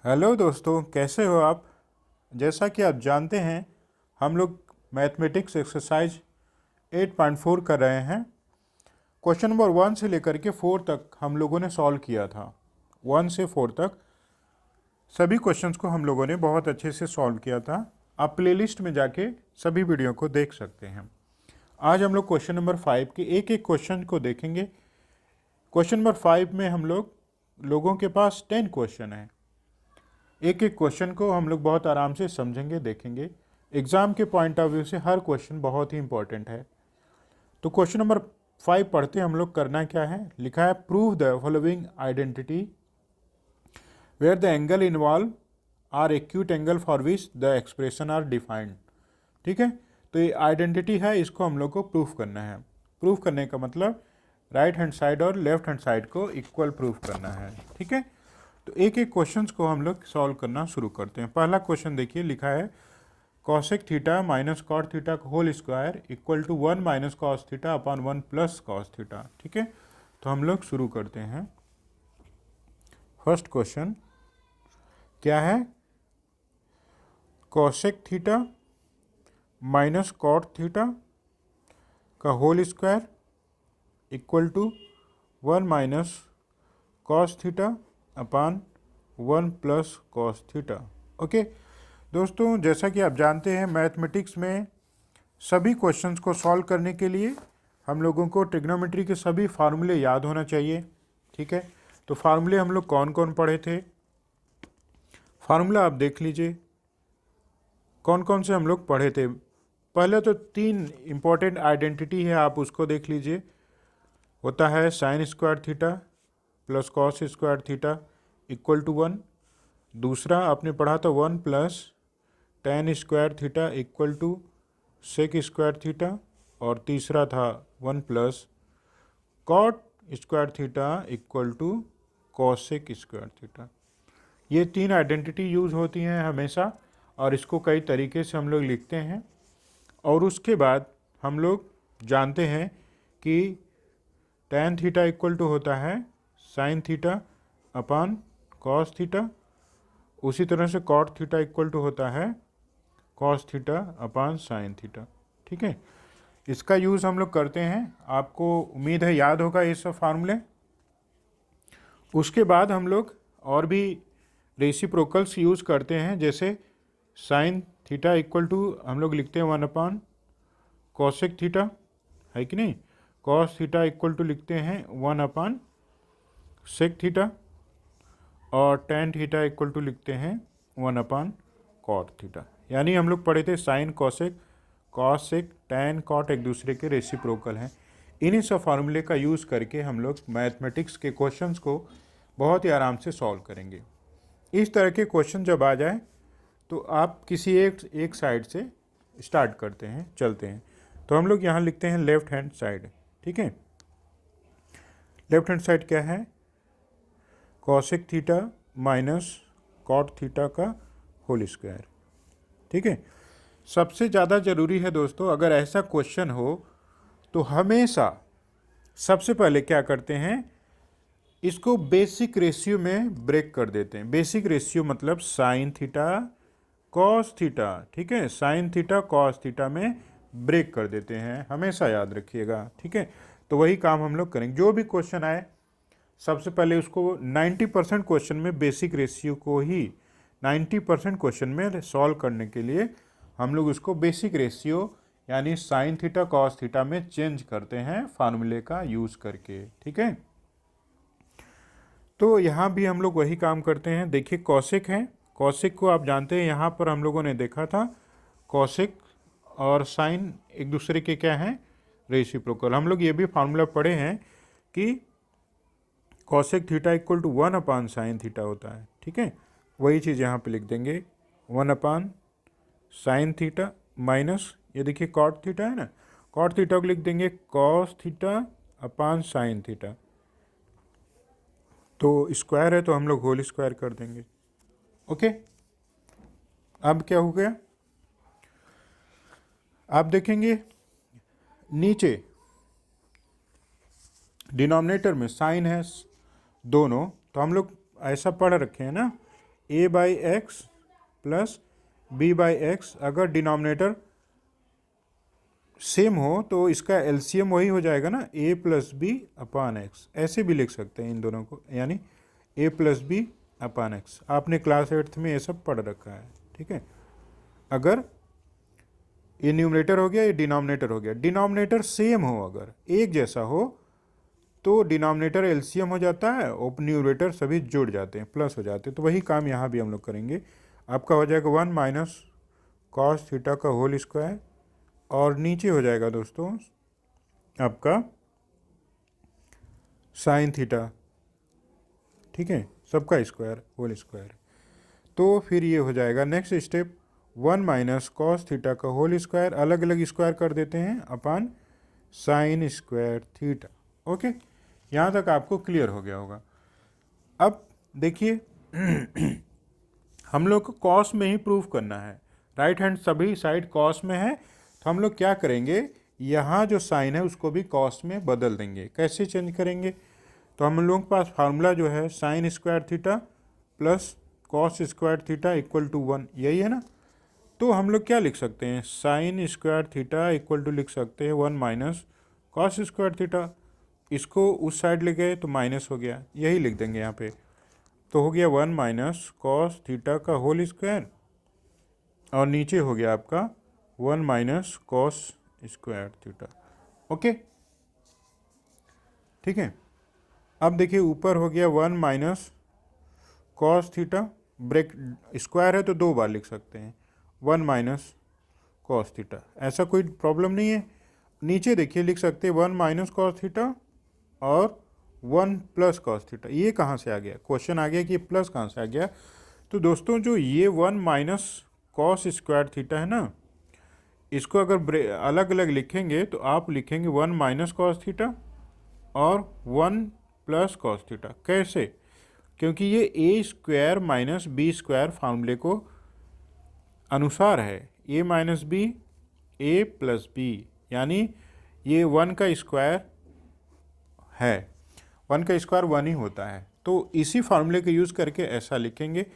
Hello दोस्तों, कैसे हो आप। जैसा कि आप जानते हैं, हम लोग मैथमेटिक्स एक्सरसाइज 8.4 कर रहे हैं। क्वेश्चन नंबर 1 से लेकर के 4 तक हम लोगों ने सॉल्व किया था। 1 से 4 तक सभी क्वेश्चंस को हम लोगों ने बहुत अच्छे से सॉल्व किया था। आप प्लेलिस्ट में जाके सभी वीडियो को देख सकते हैं। आज हम लोग क्वेश्चन नंबर 5 के एक एक क्वेश्चन को देखेंगे। क्वेश्चन नंबर 5 में हम लोगों के पास 10 क्वेश्चन हैं। एक एक क्वेश्चन को हम लोग बहुत आराम से समझेंगे, देखेंगे। एग्ज़ाम के पॉइंट ऑफ व्यू से हर क्वेश्चन बहुत ही इंपॉर्टेंट है। तो क्वेश्चन नंबर 5 पढ़ते हम लोग। करना क्या है, लिखा है prove the following identity where the angle involve are acute angle for which the expression are defined. ठीक है, तो ये आइडेंटिटी है, इसको हम लोग को प्रूफ करना है। प्रूफ करने का मतलब राइट हैंड साइड और लेफ्ट हैंड साइड को इक्वल प्रूफ करना है। ठीक है, तो एक एक क्वेश्चंस को हम लोग सॉल्व करना शुरू करते हैं। पहला क्वेश्चन देखिए, लिखा है cosec theta minus cot theta का whole square equal to 1 minus cos theta upon 1 plus cos theta. ठीक है, तो हम लोग शुरू करते हैं। फर्स्ट क्वेश्चन क्या है, cosec theta minus cot theta का whole square equal to 1 minus cos theta upon 1 plus cos theta. Okay दोस्तों, जैसा कि आप जानते हैं, मैथमेटिक्स में सभी क्वेश्चंस को सॉल्व करने के लिए हम लोगों को ट्रिग्नोमेट्री के सभी फार्मूले याद होना चाहिए। ठीक है, तो फार्मूले हम लोग कौन कौन पढ़े थे, फार्मूला आप देख लीजिए कौन कौन से हम लोग पढ़े थे। पहले तो 3 इंपॉर्टेंट आइडेंटिटी है, आप उसको देख लीजिए। होता है sine square theta plus cos square theta equal to 1। दूसरा आपने पढ़ा था 1 plus tan square theta equal to sec square theta. और तीसरा था 1 plus cot square theta equal to cosec square theta. ये 3 आइडेंटिटी यूज़ होती हैं हमेशा, और इसको कई तरीके से हम लोग लिखते हैं। और उसके बाद हम लोग जानते हैं कि टेन थीटा इक्वल टू होता है sine theta upon cos theta. उसी तरह से कॉट थीटा इक्वल टू होता है कॉस थीटा अपान साइन थीटा। ठीक है, इसका यूज़ हम लोग करते हैं, आपको उम्मीद है याद होगा ये सब फार्मूले। उसके बाद हम लोग और भी रेसिप्रोकल्स यूज़ करते हैं, जैसे साइन थीटा इक्वल टू हम लोग लिखते हैं 1 अपान कॉसेक थीटा, है कि नहीं। कॉस थीटा इक्वल टू लिखते हैं 1 अपान सेक थीटा। और टेन थीटा इक्वल टू लिखते हैं 1 अपान कॉट थीटा। यानी हम लोग पढ़े थे sine cosec cos sec tan cot एक दूसरे के रेसिप्रोकल हैं। इन्हीं सब फार्मूले का यूज़ करके हम लोग मैथमेटिक्स के क्वेश्चंस को बहुत ही आराम से सॉल्व करेंगे। इस तरह के क्वेश्चन जब आ जाए तो आप किसी एक साइड से स्टार्ट करते हैं, चलते हैं। तो हम लोग यहाँ लिखते हैं लेफ्ट हैंड साइड। ठीक है, लेफ्ट हैंड साइड क्या है, cosec theta minus cot theta का होल स्क्वायर। ठीक है, सबसे ज़्यादा ज़रूरी है दोस्तों, अगर ऐसा क्वेश्चन हो तो हमेशा सबसे पहले क्या करते हैं, इसको बेसिक रेशियो में ब्रेक कर देते हैं। बेसिक रेशियो मतलब साइन थीटा कॉस थीटा। ठीक है, साइन थीटा कॉस थीटा में ब्रेक कर देते हैं, हमेशा याद रखिएगा। ठीक है, तो वही काम हम लोग करेंगे। जो भी क्वेश्चन आए सबसे पहले उसको 90% क्वेश्चन में बेसिक रेशियो को ही 90% क्वेश्चन में सॉल्व करने के लिए हम लोग उसको बेसिक रेशियो यानी साइन थीटा कॉस थीटा में चेंज करते हैं फार्मूले का यूज़ करके। ठीक है, तो यहाँ भी हम लोग वही काम करते हैं। देखिए कॉसेक है, कॉसेक को आप जानते हैं, यहाँ पर हम लोगों ने देखा था कॉसेक और साइन एक दूसरे के क्या हैं, रेसिप्रोकल। हम लोग ये भी फार्मूला पढ़े हैं कि cosec theta equal to 1 upon sine theta होता है। ठीक है, वही चीज़ यहाँ पे लिख देंगे 1 अपान साइन थीटा माइनस, ये देखिए कॉट थीटा है ना, कॉट थीटा को लिख देंगे कॉस थीटा अपान साइन थीटा। तो स्क्वायर है तो हम लोग होल स्क्वायर कर देंगे। ओके, अब क्या हो गया, आप देखेंगे नीचे डिनोमिनेटर में साइन है दोनों, तो हम लोग ऐसा पढ़ रखे हैं ना a by x plus b by x. अगर डिनोमिनेटर सेम हो तो इसका एलसीएम वही हो जाएगा ना, a plus b upon x. ऐसे भी लिख सकते हैं इन दोनों को, यानी a plus b upon x. आपने क्लास 8th में ये सब पढ़ रखा है, ठीक है। अगर ये न्यूमरेटर हो गया, ये डिनोमिनेटर हो गया, डिनोमिनेटर सेम हो, अगर एक जैसा हो तो डिनोमिनेटर एलसीएम हो जाता है और न्यूमरेटर सभी जुड़ जाते हैं, प्लस हो जाते हैं। तो वही काम यहाँ भी हम लोग करेंगे। आपका हो जाएगा 1 माइनस कॉस थीटा का होल स्क्वायर, और नीचे हो जाएगा दोस्तों आपका साइन थीटा, ठीक है, सबका स्क्वायर होल स्क्वायर। तो फिर ये हो जाएगा next step 1 minus cos theta का होल स्क्वायर, अलग अलग स्क्वायर कर देते हैं, अपान साइन स्क्वायर थीटा। ओके, यहाँ तक आपको क्लियर हो गया होगा। अब देखिए हम लोग को कॉस में ही प्रूफ करना है, राइट हैंड सभी साइड कॉस में है, तो हम लोग क्या करेंगे, यहाँ जो साइन है उसको भी कॉस में बदल देंगे। कैसे चेंज करेंगे, तो हम लोगों के पास फार्मूला जो है sine square theta plus cos square theta equal to 1, यही है ना। तो हम लोग क्या लिख सकते हैं, sine square theta equal to लिख सकते हैं 1 माइनस कॉस स्क्वायर थीटा। इसको उस साइड ले गए तो माइनस हो गया, यही लिख देंगे यहाँ पे। तो हो गया 1 माइनस कॉस थीटा का होल स्क्वायर, और नीचे हो गया आपका 1 minus cos square theta. Okay, ठीक है। अब देखिए ऊपर हो गया 1 minus cos theta, break square है तो दो बार लिख सकते हैं, 1 माइनस कॉस थीटा, ऐसा कोई प्रॉब्लम नहीं है। नीचे देखिए लिख सकते हैं 1 माइनस कॉस थीटा और 1 प्लस कॉस थीटा। ये कहाँ से आ गया, क्वेश्चन आ गया कि ये प्लस कहाँ से आ गया। तो दोस्तों जो ये 1 माइनस कॉस स्क्वायर थीटा है ना, इसको अगर अलग अलग लिखेंगे तो आप लिखेंगे 1 माइनस कॉस थीटा और 1 प्लस कॉस थीटा। कैसे, क्योंकि ये ए स्क्वायर माइनस बी स्क्वायर फार्मूले को अनुसार है, ए minus b a plus B, यानी ये 1 का स्क्वायर है, 1 का स्क्वायर 1 ही होता है। तो इसी फार्मूले को यूज़ करके ऐसा लिखेंगे।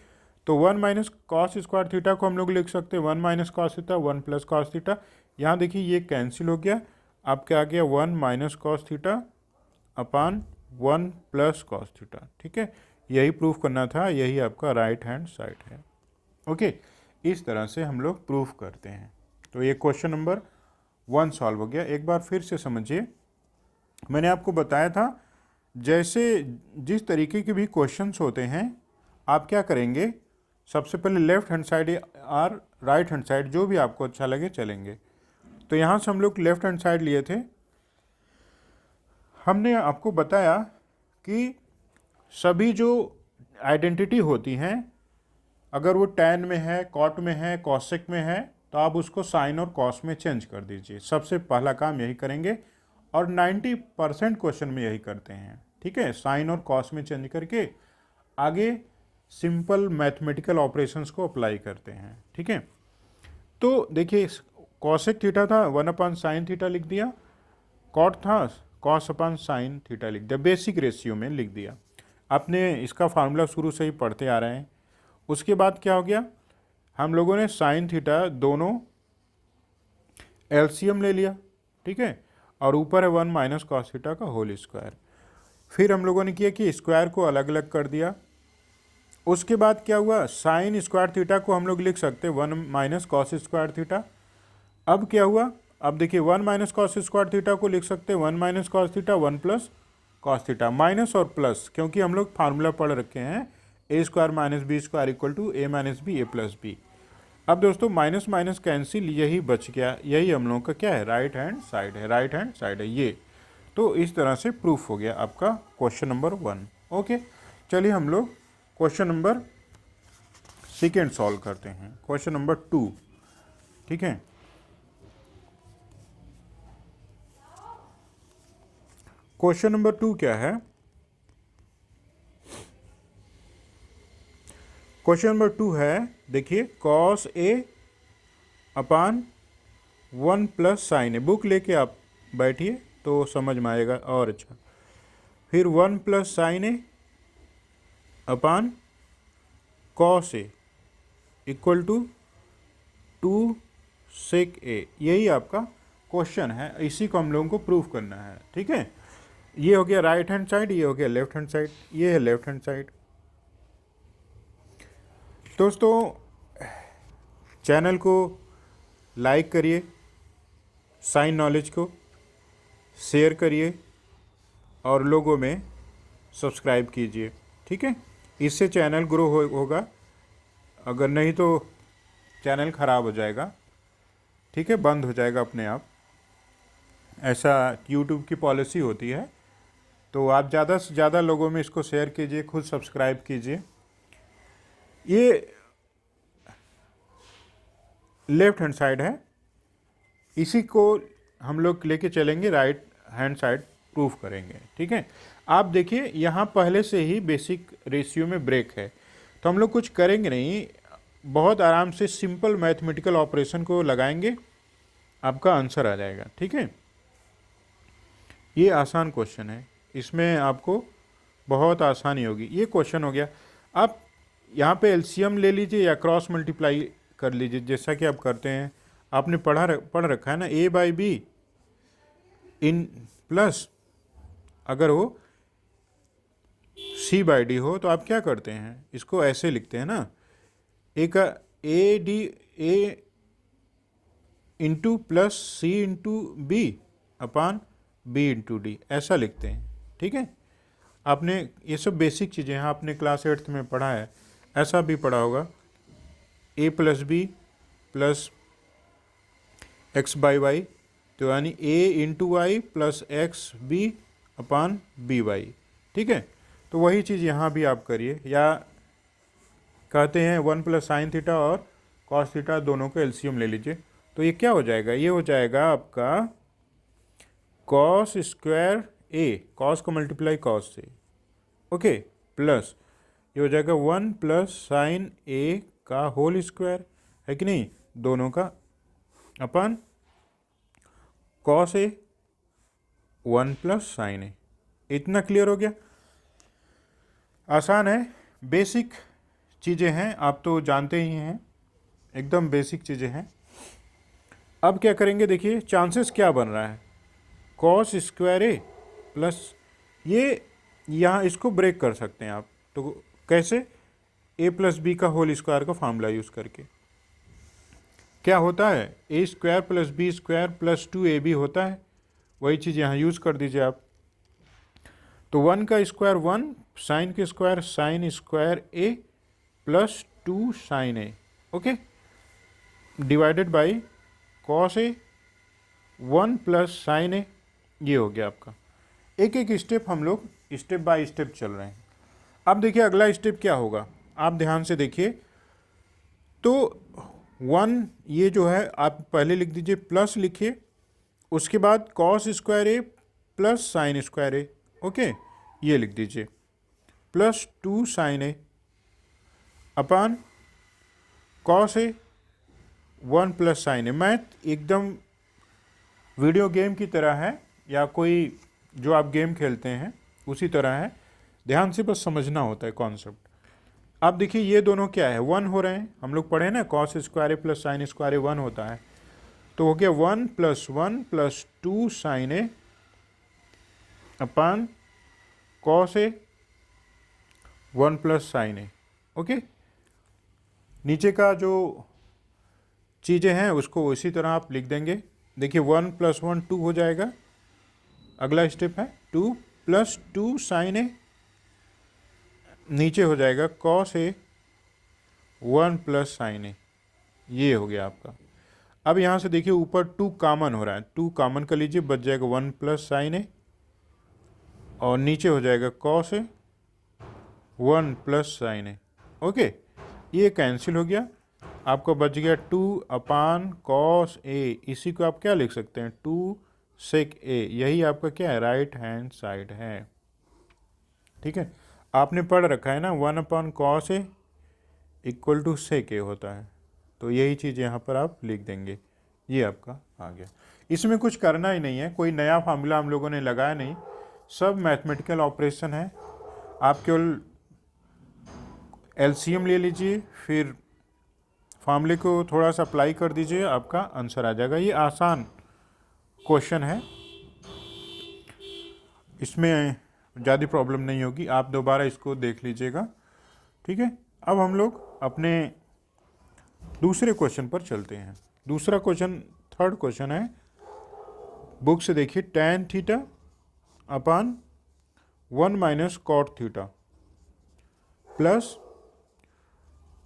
तो 1 माइनस कॉस स्क्वायर थीटा को हम लोग लिख सकते हैं 1 minus cos theta 1 plus cos theta. यहाँ देखिए ये कैंसिल हो गया, आपके आ गया 1 minus cos theta upon 1 plus cos theta, ठीक है। यही प्रूफ करना था, यही आपका राइट हैंड साइड है। ओके, इस तरह से हम लोग प्रूफ करते हैं। तो ये क्वेश्चन नंबर 1 सॉल्व हो गया। एक बार फिर से समझिए, मैंने आपको बताया था जैसे जिस तरीके के भी क्वेश्चंस होते हैं आप क्या करेंगे, सबसे पहले लेफ्ट हैंड साइड और राइट हैंड साइड जो भी आपको अच्छा लगे चलेंगे। तो यहाँ से हम लोग लेफ्ट हैंड साइड लिए थे। हमने आपको बताया कि सभी जो आइडेंटिटी होती हैं, अगर वो टैन में है, कॉट में है, कॉसेक में है, तो आप उसको साइन और कॉस में चेंज कर दीजिए। सबसे पहला काम यही करेंगे और 90% क्वेश्चन में यही करते हैं, ठीक है। साइन और कॉस में चेंज करके आगे सिंपल मैथमेटिकल ऑपरेशंस को अप्लाई करते हैं, ठीक है। तो देखिए कॉसेक थीटा था 1 अपान साइन थीटा लिख दिया, कॉट था कॉस अपान साइन थीटा लिख दिया, बेसिक रेशियो में लिख दिया। आपने इसका फार्मूला शुरू से ही पढ़ते आ रहे हैं। उसके बाद क्या हो गया, हम लोगों ने साइन थीटा दोनों एलसीएम ले लिया, ठीक है, और ऊपर है 1 माइनस कॉस थीटा का होल स्क्वायर। फिर हम लोगों ने किया कि स्क्वायर को अलग अलग कर दिया। उसके बाद क्या हुआ, साइन स्क्वायर थीटा को हम लोग लिख सकते हैं 1 माइनस कॉस स्क्वायर थीटा। अब क्या हुआ, अब देखिए 1 माइनस कॉस स्क्वायर थीटा को लिख सकते हैं 1 minus cos theta 1 plus cos theta. Minus और प्लस क्योंकि हम लोग फार्मूला पढ़ रखे हैं, a square minus b square equal to a minus b a plus b. अब दोस्तों माइनस माइनस कैंसिल, यही बच गया, यही हम लोगों का क्या है, राइट हैंड साइड है, राइट हैंड साइड है ये। तो इस तरह से प्रूफ हो गया आपका क्वेश्चन नंबर 1। ओके, चलिए हम लोग क्वेश्चन नंबर सेकेंड सॉल्व करते हैं, क्वेश्चन नंबर 2, ठीक है। क्वेश्चन नंबर 2 क्या है, क्वेश्चन नंबर 2 है, देखिए cos a upon 1 plus sine A. Book लेके आप बैठिए तो समझ में आएगा और अच्छा। फिर 1 plus sine a upon cos a equal to 2 sec a, यही आपका क्वेश्चन है, इसी को हम लोगों को प्रूव करना है। ठीक है, ये हो गया राइट हैंड साइड, ये हो गया लेफ्ट हैंड साइड, ये है लेफ्ट हैंड साइड। दोस्तों चैनल को लाइक करिए, साइन नॉलेज को शेयर करिए और लोगों में सब्सक्राइब कीजिए। ठीक है, इससे चैनल ग्रो होगा, अगर नहीं तो चैनल ख़राब हो जाएगा। ठीक है, बंद हो जाएगा अपने आप, ऐसा यूट्यूब की पॉलिसी होती है। तो आप ज़्यादा से ज़्यादा लोगों में इसको शेयर कीजिए, खुद सब्सक्राइब कीजिए। ये लेफ्ट हैंड साइड है, इसी को हम लोग लेके चलेंगे, राइट हैंड साइड प्रूफ करेंगे। ठीक है, आप देखिए यहाँ पहले से ही बेसिक रेशियो में ब्रेक है, तो हम लोग कुछ करेंगे नहीं, बहुत आराम से सिंपल मैथमेटिकल ऑपरेशन को लगाएंगे, आपका आंसर आ जाएगा। ठीक है, ये आसान क्वेश्चन है, इसमें आपको बहुत आसानी होगी। ये क्वेश्चन हो गया। आप यहाँ पे एलसीएम ले लीजिए या क्रॉस मल्टीप्लाई कर लीजिए, जैसा कि आप करते हैं, आपने पढ़ रखा है ना, a by be in plus अगर हो सी बाई डी हो तो आप क्या करते हैं, इसको ऐसे लिखते हैं ना, ए का a d a into plus c into b upon b into d, ऐसा लिखते हैं। ठीक है, आपने ये सब बेसिक चीज़ें हैं, आपने क्लास 8th में पढ़ा है, ऐसा भी पढ़ा होगा, a plus b plus x by y, तो यानी a into y plus x b upon b y. ठीक है, तो वही चीज़ यहाँ भी आप करिए, या कहते हैं 1 प्लस साइन थीटा और कॉस थीटा दोनों को एलसीएम ले लीजिए, तो ये क्या हो जाएगा, ये हो जाएगा आपका कॉस स्क्वायर ए, कॉस को मल्टीप्लाई कॉस से, ओके, प्लस ये हो जाएगा 1 प्लस साइन ए का होल स्क्वायर, है कि नहीं, दोनों का, अपन कॉस ए 1 प्लस साइन ए। इतना क्लियर हो गया, आसान है, बेसिक चीज़ें हैं, आप तो जानते ही हैं, एकदम बेसिक चीज़ें हैं। अब क्या करेंगे, देखिए चांसेस क्या बन रहा है, कॉस स्क्वायर ए प्लस, ये यहाँ इसको ब्रेक कर सकते हैं आप, तो कैसे, ए प्लस बी का होल स्क्वायर का फार्मूला यूज़ करके क्या होता है, a square plus b square plus 2ab होता है, वही चीज़ यहाँ यूज़ कर दीजिए आप। तो 1 का स्क्वायर 1, साइन के square sine square a plus 2 sine a, okay, divided by cos a 1 plus sine a, ये हो गया आपका। एक एक स्टेप हम लोग स्टेप बाय स्टेप चल रहे हैं। अब देखिए अगला स्टेप क्या होगा, आप ध्यान से देखिए, तो 1 ये जो है आप पहले लिख दीजिए, प्लस लिखिए, उसके बाद cos square a plus sign square a, okay, ये लिख दीजिए, plus 2 sine a upon cos a 1 plus sine A. Math एकदम वीडियो गेम की तरह है, या कोई जो आप गेम खेलते हैं उसी तरह है, ध्यान से बस समझना होता है कॉन्सेप्ट। अब देखिए ये दोनों क्या है, 1 हो रहे हैं, हम लोग पढ़े ना, cos square a plus sign square a 1 होता है, तो हो गया 1 plus 2 sine a upon cos a 1 plus sine a, okay. नीचे का जो चीज़ें हैं उसको इसी तरह आप लिख देंगे। देखिए 1 प्लस 1 2 हो जाएगा, अगला स्टेप है 2 प्लस 2 साइन ए, नीचे हो जाएगा cos a 1 plus sine a, ये हो गया आपका। अब यहाँ से देखिए ऊपर 2 कॉमन हो रहा है, 2 कॉमन कर लीजिए, बच जाएगा 1 प्लस साइन ए, और नीचे हो जाएगा cos a 1 plus sine a, okay, ये कैंसिल हो गया, आपको बच गया 2 अपान कॉस ए, इसी को आप क्या लिख सकते हैं, 2 सेक ए, यही आपका क्या है, राइट हैंड साइड है। ठीक है, आपने पढ़ रखा है ना, 1 upon cos a equal to sec a होता है, तो यही चीज़ यहाँ पर आप लिख देंगे, ये आपका आ गया। इसमें कुछ करना ही नहीं है, कोई नया फार्मूला हम लोगों ने लगाया नहीं, सब मैथमेटिकल ऑपरेशन है, आप केवल एलसीएम ले लीजिए, फिर फार्मूले को थोड़ा सा अप्लाई कर दीजिए, आपका आंसर आ जाएगा। ये आसान क्वेश्चन है, इसमें ज़्यादा प्रॉब्लम नहीं होगी, आप दोबारा इसको देख लीजिएगा। ठीक है, अब हम लोग अपने दूसरे क्वेश्चन पर चलते हैं। दूसरा क्वेश्चन, थर्ड क्वेश्चन है, बुक से देखिए, tan theta upon 1 minus cot theta plus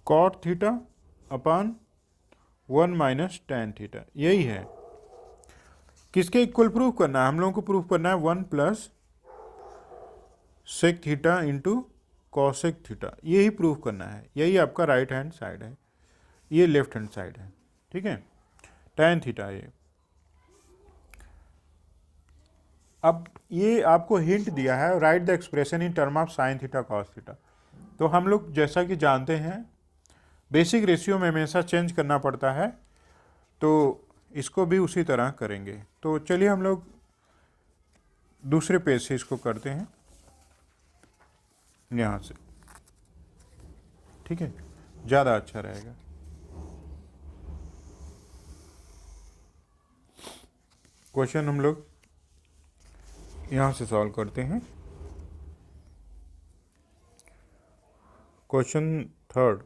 cot theta upon 1 minus tan theta, यही है। किसके इक्वल प्रूव करना है? हम लोगों को प्रूव करना है 1 plus sec theta into cosec theta, यही प्रूव करना है। यही आपका राइट हैंड साइड है, ये लेफ्ट हैंड साइड है। ठीक है, tan थीटा ये। अब ये आपको हिंट दिया है, right the expression in term of sine theta cos theta. तो हम लोग जैसा कि जानते हैं बेसिक रेशियो में हमेशा चेंज करना पड़ता है, तो इसको भी उसी तरह करेंगे। तो चलिए हम लोग दूसरे पेज से इसको करते हैं, यहाँ से। ठीक है, ज़्यादा अच्छा रहेगा। क्वेश्चन हम लोग यहाँ से सॉल्व करते हैं। Question third,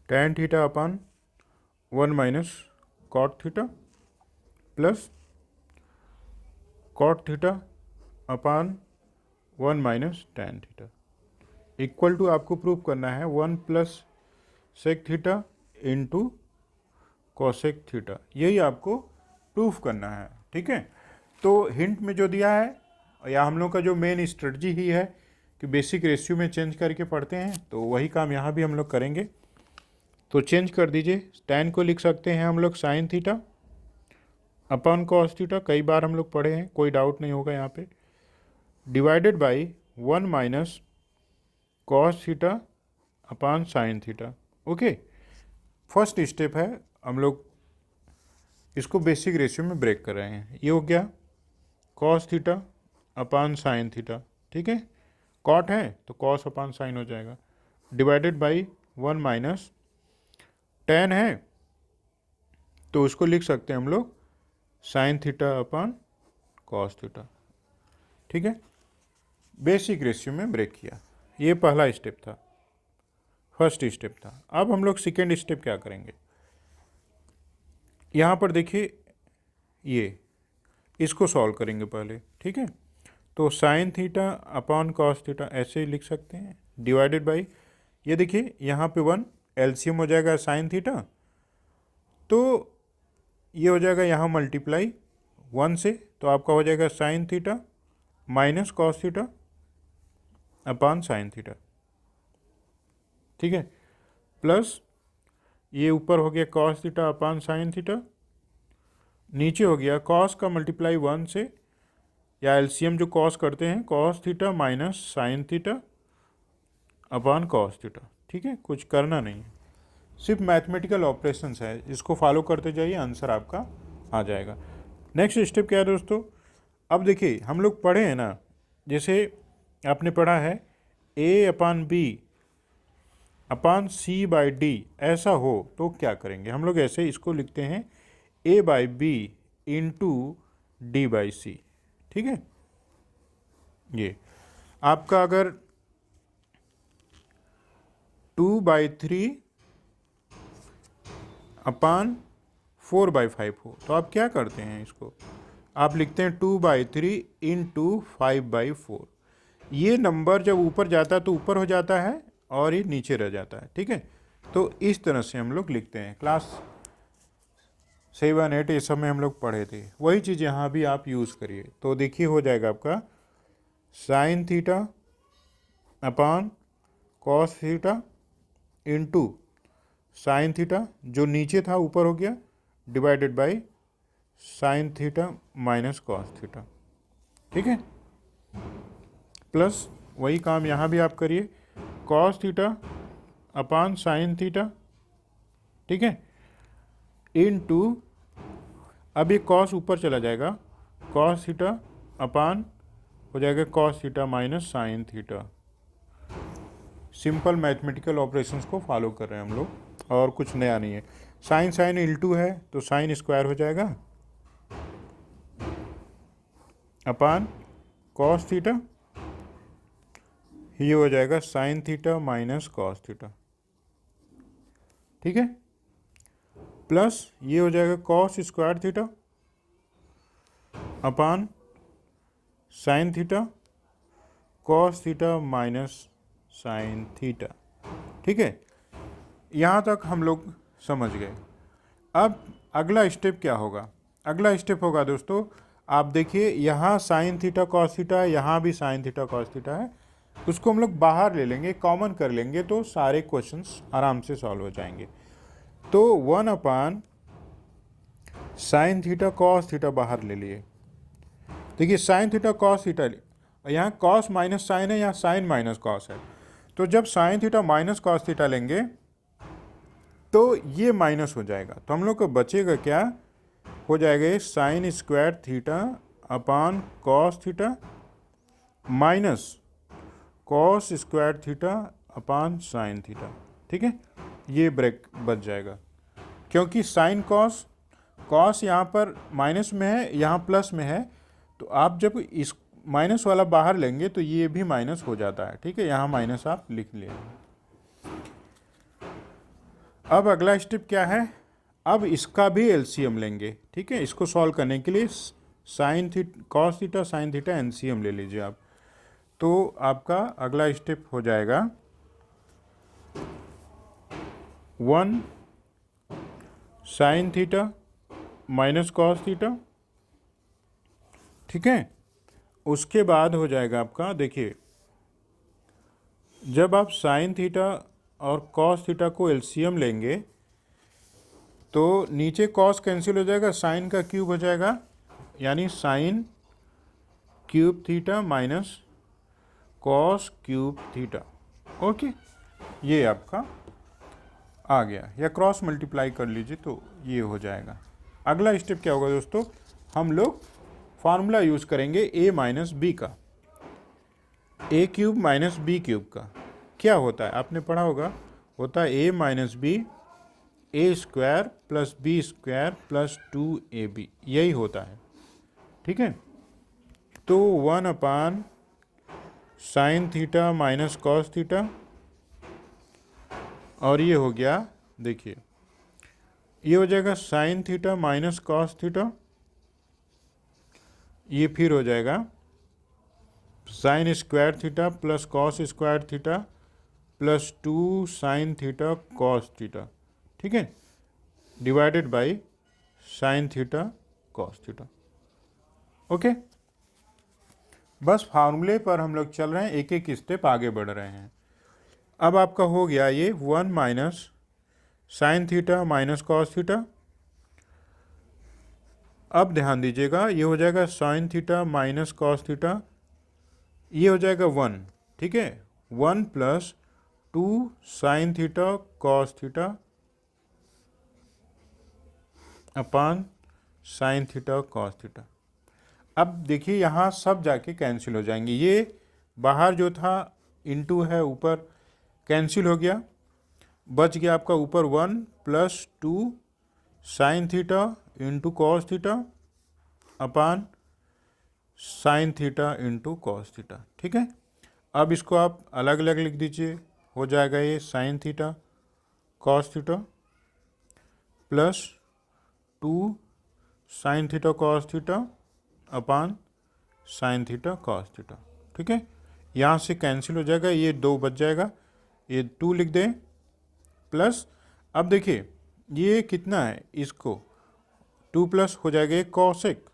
tan theta upon 1 minus cot theta plus cot theta upon 1 minus tan theta equal to, आपको प्रूव करना है 1 plus sec theta into cosec theta, यही आपको प्रूफ करना है। ठीक है, तो हिंट में जो दिया है, या हम लोग का जो मेन स्ट्रेटजी ही है कि बेसिक रेशियो में चेंज करके पढ़ते हैं, तो वही काम यहाँ भी हम लोग करेंगे। तो चेंज कर दीजिए, tan को लिख सकते हैं हम लोग sine theta upon cos theta, कई बार हम लोग पढ़े हैं, कोई डाउट नहीं होगा यहाँ पे, divided by 1 minus cos theta upon sine theta. Okay, first step है, हम लोग इसको बेसिक रेशियो में ब्रेक कर रहे हैं। ये हो गया कॉस थीटा अपान साइन थीटा। ठीक है, कॉट है तो कॉस अपान साइन हो जाएगा, डिवाइडेड बाई 1 माइनस tan है तो उसको लिख सकते हैं हम लोग sine theta upon cos theta. ठीक है, बेसिक रेशियो में ब्रेक किया, ये पहला स्टेप था, फर्स्ट स्टेप था। अब हम लोग सेकेंड स्टेप क्या करेंगे? यहाँ पर देखिए, ये इसको सॉल्व करेंगे पहले। ठीक है, तो sine theta upon cos theta ऐसे ही लिख सकते हैं, डिवाइडेड बाई, ये देखिए यहाँ पे 1 एलसीएम हो जाएगा साइन थीटा, तो ये हो जाएगा यहाँ मल्टीप्लाई 1 से, तो आपका हो जाएगा sine theta minus cos theta upon sine theta. ठीक है, प्लस ये ऊपर हो गया cos theta upon sine theta, नीचे हो गया कॉस का मल्टीप्लाई 1 से, या एलसीएम जो कॉस करते हैं, cos theta minus sine theta upon cos theta. ठीक है, कुछ करना नहीं है, सिर्फ मैथमेटिकल ऑपरेशंस है, इसको फॉलो करते जाइए, आंसर आपका आ जाएगा। नेक्स्ट स्टेप क्या है दोस्तों? अब देखिए हम लोग पढ़े हैं ना, जैसे आपने पढ़ा है a upon b upon c by d ऐसा हो तो क्या करेंगे? हम लोग ऐसे इसको लिखते हैं a by b into d by c. ठीक है, ये आपका अगर 2/3 अपान 4/5 हो तो आप क्या करते हैं? इसको आप लिखते हैं 2/3 इंटू 5/4। ये नंबर जब ऊपर जाता है तो ऊपर हो जाता है और ये नीचे रह जाता है। ठीक है, तो इस तरह से हम लोग लिखते हैं। क्लास 7, 8 ये सब में हम लोग पढ़े थे, वही चीज़ यहाँ भी आप यूज़ करिए। तो देखिए हो जाएगा आपका sine theta upon cos theta into sine theta, जो नीचे था ऊपर हो गया, divided by sign theta minus cos theta. ठीक है, प्लस वही काम यहाँ भी आप करिए, कॉस थीटा अपान साइन थीटा। ठीक है, इनटू, अब ये कॉस ऊपर चला जाएगा, कॉस थीटा अपान हो जाएगा cos theta minus sine theta. Simple mathematical operations को फॉलो कर रहे हैं हम लोग, और कुछ नया नहीं है। साइन साइन इंटू है तो साइन स्क्वायर हो जाएगा अपान कॉस थीटा, ये हो जाएगा sine theta minus cos theta, ठीक है, प्लस ये हो जाएगा cos square theta upon sine theta cos theta minus sine theta, ठीक है। यहाँ तक हम लोग समझ गए। अब अगला स्टेप क्या होगा? अगला स्टेप होगा दोस्तों, आप देखिए यहाँ साइन थीटा कॉस थीटा है, यहाँ भी साइन थीटा कॉस थीटा है, उसको हम लोग बाहर ले लेंगे, कॉमन कर लेंगे, तो सारे क्वेश्चंस आराम से सॉल्व हो जाएंगे। तो 1 upon sine theta cos theta बाहर ले लिए। देखिए साइन थीटा कॉस थीटा, यहाँ कॉस माइनस साइन है, यहाँ साइन माइनस कॉस है, तो जब sign theta minus cos theta लेंगे तो ये माइनस हो जाएगा, तो हम लोग को बचेगा क्या? हो जाएगा ये sign square theta upon cos theta minus cos square theta upon sine theta, ठीक है। ये ब्रेक बच जाएगा, क्योंकि साइन कॉस, कॉस यहाँ पर माइनस में है, यहाँ प्लस में है, तो आप जब इस माइनस वाला बाहर लेंगे तो ये भी माइनस हो जाता है, ठीक है। यहाँ माइनस आप लिख लिए। अब अगला स्टेप क्या है? अब इसका भी एलसीएम लेंगे, ठीक है। इसको सॉल्व करने के लिए sign theta cos theta sine theta LCM ले लीजिए आप, तो आपका अगला स्टेप हो जाएगा 1 sign theta minus cos theta, ठीक है। उसके बाद हो जाएगा आपका, देखिए जब आप साइन थीटा और कॉस थीटा को एलसीएम लेंगे तो नीचे कॉस कैंसिल हो जाएगा, साइन का क्यूब हो जाएगा, यानी sign cube theta minus cos cube theta, okay. ये आपका आ गया, या क्रॉस मल्टीप्लाई कर लीजिए तो ये हो जाएगा। अगला स्टेप क्या होगा दोस्तों? हम लोग फार्मूला यूज़ करेंगे a माइनस बी का, a cube minus b cube का क्या होता है आपने पढ़ा होगा, होता है a minus b a square plus b square plus 2ab, यही होता है, ठीक है। तो 1 upon sine theta minus cos theta, और ये हो गया, देखिए ये हो जाएगा sine theta minus cos theta, ये फिर हो जाएगा sine square theta plus cos square theta plus 2 sine theta cos theta, ठीक है, divided by sine theta cos theta, okay. बस फार्मूले पर हम लोग चल रहे हैं, एक एक स्टेप आगे बढ़ रहे हैं। अब आपका हो गया ये 1 minus sign theta minus cos theta. अब ध्यान दीजिएगा, ये हो जाएगा sine theta minus cos theta, ये हो जाएगा 1, ठीक है, 1 plus 2 sine theta cos theta अपान साइन थीटा कॉस थीटा। अब देखिए यहाँ सब जाके कैंसिल हो जाएंगे, ये बाहर जो था इनटू है ऊपर कैंसिल हो गया, बच गया आपका ऊपर 1 plus 2 sine theta into cos theta अपान sine theta into cos theta, ठीक है। अब इसको आप अलग अलग लिख दीजिए, हो जाएगा ये sign theta cos theta plus 2 sine theta cos theta अपान साइन थीटा कॉस थीटा, ठीक है। यहाँ से कैंसिल हो जाएगा, ये 2 बच जाएगा, ये 2 लिख दें, प्लस अब देखिए ये कितना है, इसको 2 प्लस हो जाएगा ये cosec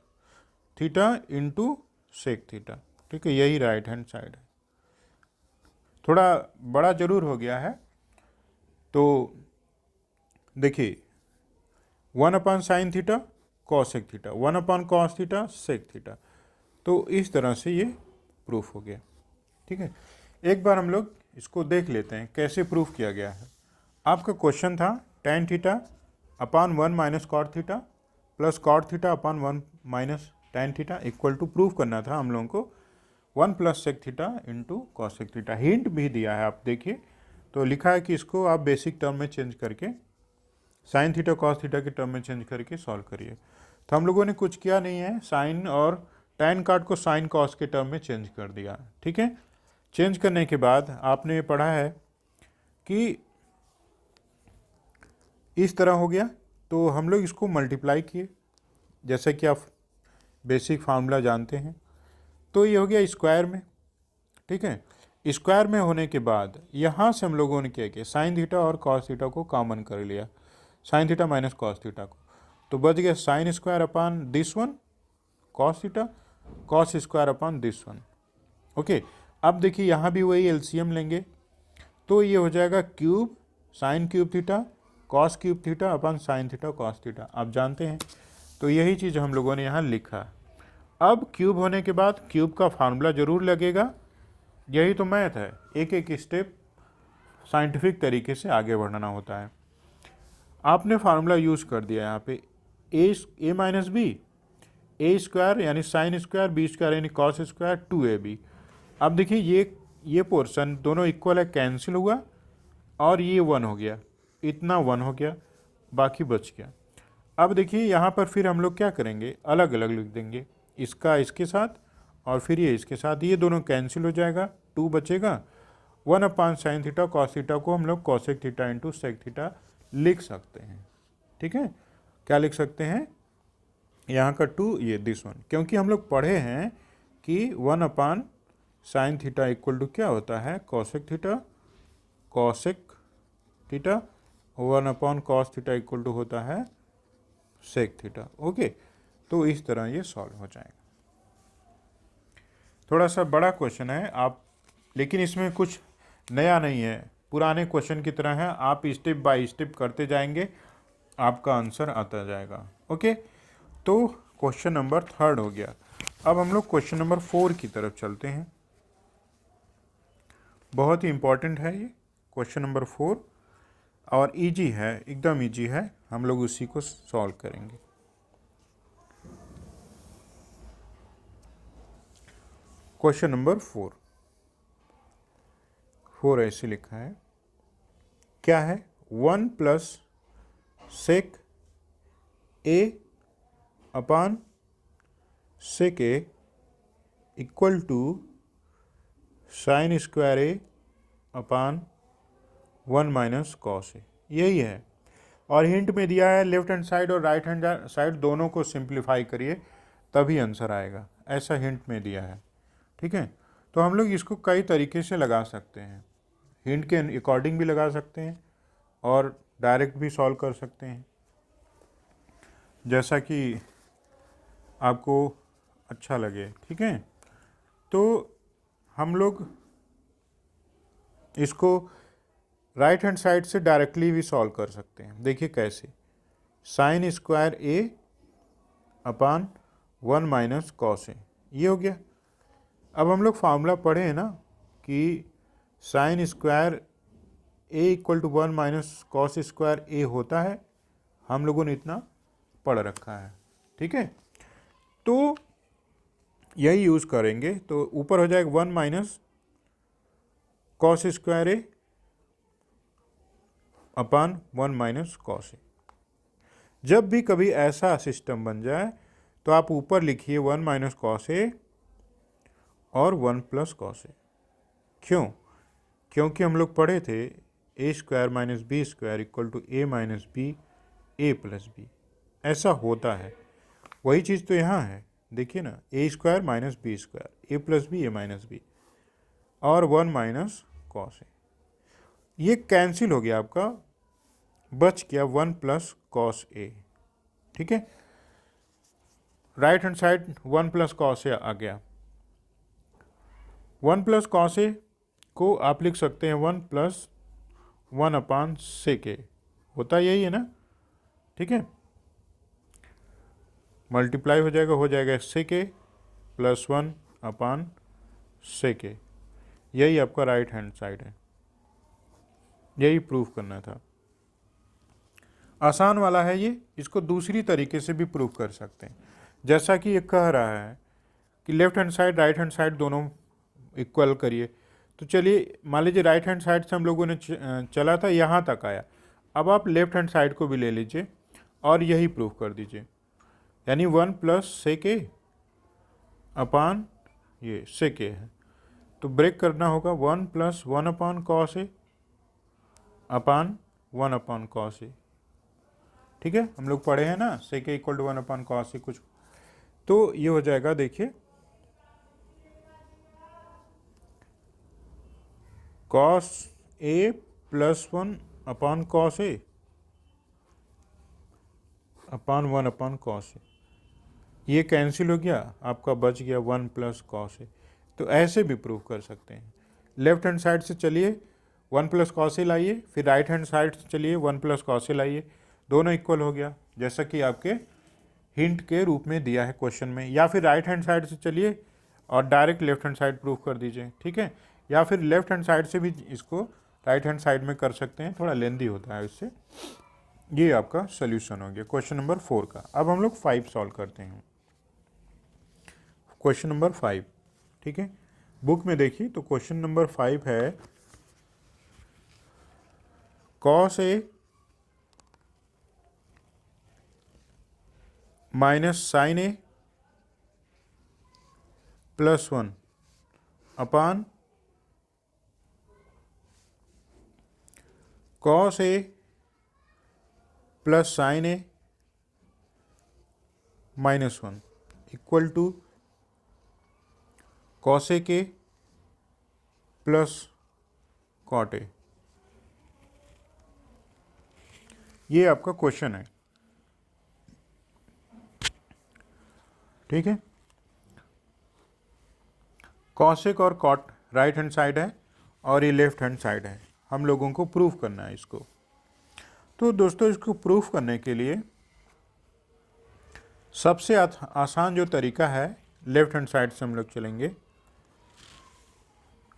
theta into sec theta, ठीक है, यही राइट हैंड साइड है। थोड़ा बड़ा जरूर हो गया है, तो देखिए 1 upon sine theta cosec theta, 1 upon cos theta sec theta, तो इस तरह से ये प्रूफ हो गया, ठीक है। एक बार हम लोग इसको देख लेते हैं कैसे प्रूफ किया गया है। आपका क्वेश्चन था tan theta upon 1 minus cot theta plus cot theta upon 1 minus tan theta equal to proof करना था हम लोगों को 1 plus sec theta into cosec theta. Hint भी दिया है, आप देखिए तो लिखा है कि इसको आप बेसिक टर्म में चेंज करके साइन थीटा कॉस थीटा के टर्म में चेंज करके सॉल्व करिए। तो हम लोगों ने कुछ किया नहीं है, साइन और टैन कार्ड को साइन कॉस के टर्म में चेंज कर दिया, ठीक है। चेंज करने के बाद आपने पढ़ा है कि इस तरह हो गया, तो हम लोग इसको मल्टीप्लाई किए, जैसे कि आप बेसिक फार्मूला जानते हैं। तो ये हो गया स्क्वायर में, ठीक है। स्क्वायर में होने के बाद यहाँ से हम लोगों ने क्या किया, साइन थीटा और कॉस थीटा को कॉमन कर लिया, sign theta minus cos theta को, तो बच गया sine square upon this one cos theta, cos square upon this one. Okay, अब देखिए यहाँ भी वही एलसीएम लेंगे, तो ये हो जाएगा cube sign cube theta cos cube theta अपान साइन थीटा कॉस थीटा, आप जानते हैं। तो यही चीज़ हम लोगों ने यहाँ लिखा। अब क्यूब होने के बाद क्यूब का फार्मूला जरूर लगेगा, यही तो मैथ है, एक एक स्टेप साइंटिफिक तरीके से आगे बढ़ना होता है। आपने फार्मूला यूज़ कर दिया यहाँ पे ए माइनस बी, ए स्क्वायर यानी साइन स्क्वायर, बी स्क्वायर यानी कॉस स्क्वायर 2ab। अब देखिए ये पोर्शन दोनों इक्वल है, कैंसिल हुआ और ये 1 हो गया, इतना 1 हो गया, बाकी बच गया। अब देखिए यहाँ पर फिर हम लोग क्या करेंगे, अलग अलग लिख देंगे, इसका इसके साथ और फिर ये इसके साथ, ये दोनों कैंसिल हो जाएगा, 2 बचेगा। 1 upon sine theta cos theta को हम लोग cosec theta into sec theta लिख सकते हैं, ठीक है। क्या लिख सकते हैं, यहाँ का 2 ये दिस वन, क्योंकि हम लोग पढ़े हैं कि 1 upon sine theta equal to क्या होता है, cosec theta 1 upon cos theta equal to होता है सेक थीटा। ओके, तो इस तरह ये सॉल्व हो जाएगा। थोड़ा सा बड़ा क्वेश्चन है आप, लेकिन इसमें कुछ नया नहीं है, पुराने क्वेश्चन की तरह है, आप स्टेप बाय स्टेप करते जाएंगे, आपका आंसर आता जाएगा। ओके, तो क्वेश्चन नंबर 3 हो गया। अब हम लोग क्वेश्चन नंबर 4 की तरफ चलते हैं। बहुत ही इंपॉर्टेंट है ये क्वेश्चन नंबर 4 और इजी है, एकदम इजी है, हम लोग उसी को सॉल्व करेंगे। क्वेश्चन नंबर 4 ऐसे लिखा है, क्या है, 1 plus sec a upon sec a equal to sine square a upon 1 minus cos a, यही है। और हिंट में दिया है लेफ्ट हैंड साइड और राइट हैंड साइड दोनों को सिंप्लीफाई करिए तभी आंसर आएगा, ऐसा हिंट में दिया है, ठीक है। तो हम लोग इसको कई तरीके से लगा सकते हैं, हिंट के अकॉर्डिंग भी लगा सकते हैं और डायरेक्ट भी सॉल्व कर सकते हैं, जैसा कि आपको अच्छा लगे, ठीक है। तो हम लोग इसको राइट हैंड साइड से डायरेक्टली भी सॉल्व कर सकते हैं। देखिए कैसे, sign square a upon 1 minus cos ए, ये हो गया। अब हम लोग फार्मूला पढ़े हैं ना कि sine square a equal to 1 minus cos square a होता है, हम लोगों ने इतना पढ़ रखा है, ठीक है। तो यही यूज़ करेंगे, तो ऊपर हो जाएगा 1 minus cos square a upon 1 minus cos ए। जब भी कभी ऐसा सिस्टम बन जाए तो आप ऊपर लिखिए 1 माइनस कॉस ए और 1 प्लस कॉस ए। क्यों, क्योंकि हम लोग पढ़े थे a square minus b square equal to a minus b a plus b, ऐसा होता है। वही चीज़ तो यहाँ है, देखिए ना, a square minus b square a plus B A minus B और 1 माइनस कॉस ए, ये कैंसिल हो गया आपका, बच गया 1 प्लस कॉस ए, ठीक है। Right hand side 1 plus cos a आ गया। 1 प्लस कॉस ए को आप लिख सकते हैं 1 प्लस 1 अपान सेक ए, होता यही है ना, ठीक है। मल्टीप्लाई हो जाएगा सेक a plus 1 upon sec a, यही आपका राइट हैंड साइड है, यही प्रूफ करना था। आसान वाला है ये, इसको दूसरी तरीके से भी प्रूफ कर सकते हैं, जैसा कि ये कह रहा है कि left hand side right hand side दोनों इक्वल करिए। तो चलिए मान लीजिए राइट हैंड साइड से हम लोगों ने चला था, यहाँ तक आया। अब आप लेफ्ट हैंड साइड को भी ले लीजिए और यही प्रूव कर दीजिए, यानी 1 प्लस सेक ए अपान ये सेक ए है। तो ब्रेक करना होगा 1 plus 1 upon cos a upon 1 upon cos a. ठीक है, हम लोग पढ़े हैं ना सेक a equal to 1 upon cos ए कुछ। तो ये हो जाएगा, देखिए cos a plus 1 upon cos a upon 1 upon cos ए। ये कैंसिल हो गया, आपका बच गया 1 प्लस कॉस ए। तो ऐसे भी प्रूव कर सकते हैं। लेफ्ट हैंड साइड से चलिए 1 प्लस कॉस ए लाइए, फिर राइट हैंड साइड से चलिए 1 प्लस कॉस ए लाइए, दोनों इक्वल हो गया जैसा कि आपके हिंट के रूप में दिया है क्वेश्चन में। या फिर राइट हैंड साइड से चलिए और direct left hand side prove कर दीजिए। ठीक है, या फिर लेफ्ट हैंड साइड से भी इसको राइट हैंड साइड में कर सकते हैं, थोड़ा लेंदी होता है इससे। ये आपका सोल्यूशन हो गया क्वेश्चन नंबर 4 का। अब हम लोग 5 सॉल्व करते हैं, क्वेश्चन नंबर 5। ठीक है, बुक में देखिए तो क्वेश्चन नंबर 5 है cos a minus sine a plus 1 upon cos a plus sine a minus 1 equal to cosec a plus cot a. ये आपका क्वेश्चन है। ठीक है, कॉसेक और कॉट राइट हैंड साइड है और ये लेफ्ट हैंड साइड है, हम लोगों को प्रूव करना है इसको। तो दोस्तों इसको प्रूफ करने के लिए सबसे आसान जो तरीका है, लेफ्ट हैंड साइड से हम लोग चलेंगे,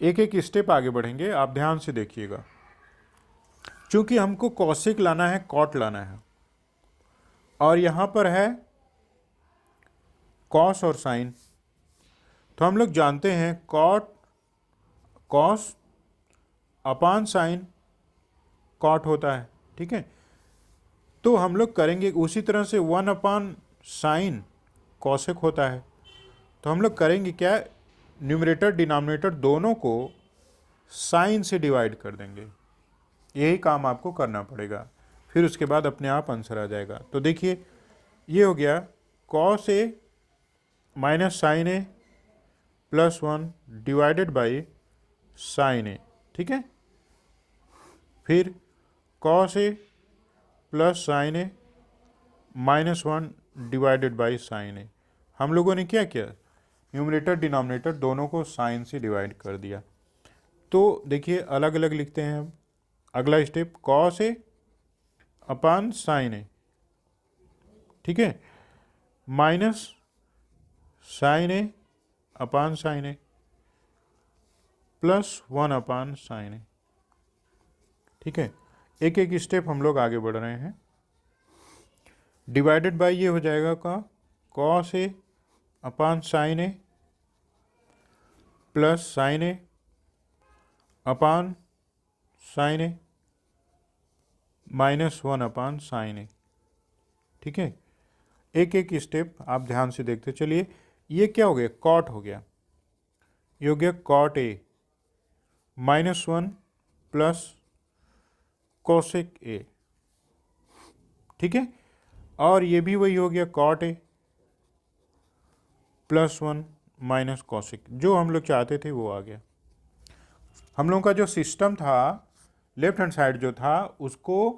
एक एक स्टेप आगे बढ़ेंगे। आप ध्यान से देखिएगा, चूंकि हमको कॉसेक लाना है, कॉट लाना है, और यहाँ पर है कॉस और साइन, तो हम लोग जानते हैं cot cos upon sine cot होता है। ठीक है, तो हम लोग करेंगे उसी तरह से 1 अपान साइन कॉसेक होता है। तो हम लोग करेंगे क्या, न्यूमरेटर डिनोमिनेटर दोनों को साइन से डिवाइड कर देंगे। यही काम आपको करना पड़ेगा, फिर उसके बाद अपने आप आंसर आ जाएगा। तो देखिए ये हो गया cos a minus sine a plus 1 divided by sine a. ठीक है, फिर cos a plus sine a minus 1 divided by sine a. हम लोगों ने क्या किया, न्यूमरेटर डिनोमिनेटर दोनों को साइन से डिवाइड कर दिया। तो देखिए अलग अलग लिखते हैं हम। अगला step cos a upon sine a, ठीक है, minus sine a upon sine a plus 1 upon sine a. ठीक है, एक एक स्टेप हम लोग आगे बढ़ रहे हैं। डिवाइडेड बाय ये हो जाएगा का cos a upon sine a plus sine a upon sine a minus 1 upon sine a. ठीक है, एक एक स्टेप आप ध्यान से देखते चलिए। ये क्या हो गया, कॉट हो गया, ये हो गया cot a minus 1 plus cosec a. ठीक है, और ये भी वही हो गया cot a plus 1 minus cosec, जो हम लोग चाहते थे वो आ गया। हम लोगों का जो सिस्टम था, लेफ्ट हैंड साइड जो था उसको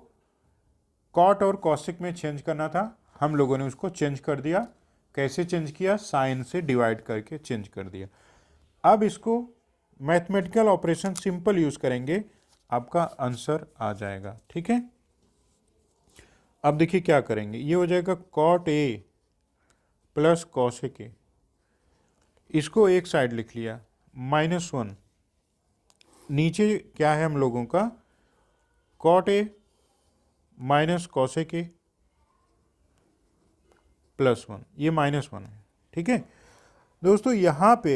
कॉट और कॉसेक में चेंज करना था, हम लोगों ने उसको चेंज कर दिया। कैसे चेंज किया, साइन से डिवाइड करके चेंज कर दिया। अब इसको मैथमेटिकल ऑपरेशन सिंपल यूज करेंगे, आपका आंसर आ जाएगा। ठीक है, अब देखिए क्या करेंगे, ये हो जाएगा cot a plus cosec a, इसको एक साइड लिख लिया, माइनस 1, नीचे क्या है हम लोगों का cot a minus cosec a plus 1, ये माइनस 1 है। ठीक है दोस्तों, यहाँ पे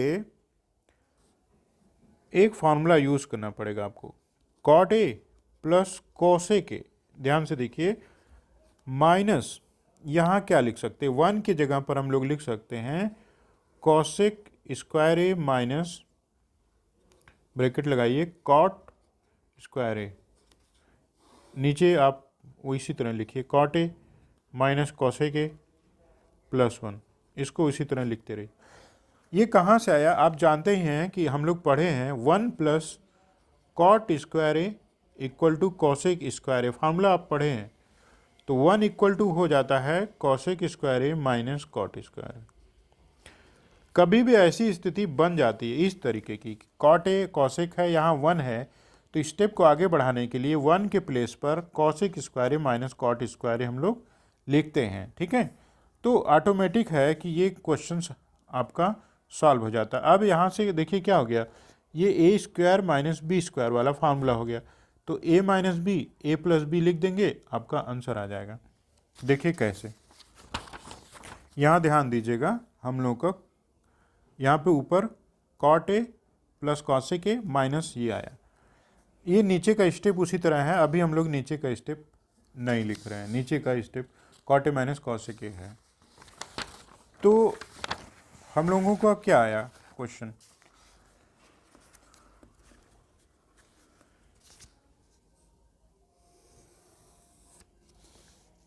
एक फार्मूला यूज़ करना पड़ेगा आपको, cot a plus cosec a, ध्यान से देखिए, माइनस यहाँ क्या लिख सकते हैं, 1 की जगह पर हम लोग लिख सकते हैं cosec square a minus, bracket लगाइए, कॉट स्क्वायर ए, नीचे आप वो इसी तरह लिखिए cot a minus cosec a plus 1, इसको इसी तरह लिखते रहिए। ये कहाँ से आया, आप जानते ही हैं कि हम लोग पढ़े हैं 1 plus cot square a equal to cosec square a, formula आप पढ़े हैं। तो 1 इक्वल टू हो जाता है cosec square a minus cot square ए। कभी भी ऐसी स्थिति बन जाती है इस तरीके की, कॉट ए कोसेक है, यहाँ 1 है, तो स्टेप को आगे बढ़ाने के लिए 1 के प्लेस पर cosec square a minus cot square ए हम लोग लिखते हैं, ठीक है। तो ऑटोमेटिक है कि ये क्वेश्चन आपका सॉल्व हो जाता है। अब यहाँ से देखिए क्या हो गया, ये ए स्क्वायर माइनस बी स्क्वायर वाला फार्मूला हो गया, तो ए minus b, a plus B लिख देंगे, आपका आंसर आ जाएगा। देखिए कैसे, यहाँ ध्यान दीजिएगा, हम लोग का यहाँ पे ऊपर cot a plus cosec a minus ये आया, ये नीचे का स्टेप उसी तरह है, अभी हम लोग नीचे का स्टेप नहीं लिख रहे हैं, नीचे का step cot a minus cosec a है। तो हम लोगों का क्या आया क्वेश्चन,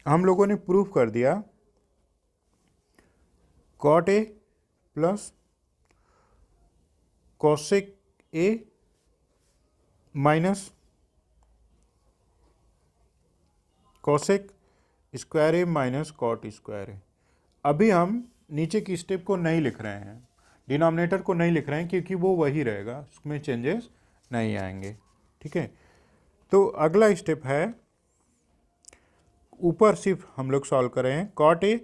हम लोगों ने प्रूफ कर दिया cot a plus cosec a minus cosec square a minus cot square a. अभी हम नीचे की स्टेप को नहीं लिख रहे हैं, डिनोमिनेटर को नहीं लिख रहे हैं, क्योंकि वो वही रहेगा, उसमें चेंजेस नहीं आएंगे, ठीक है। तो अगला स्टेप है, ऊपर सिर्फ हम लोग सॉल्व कर रहे हैं, कॉट ए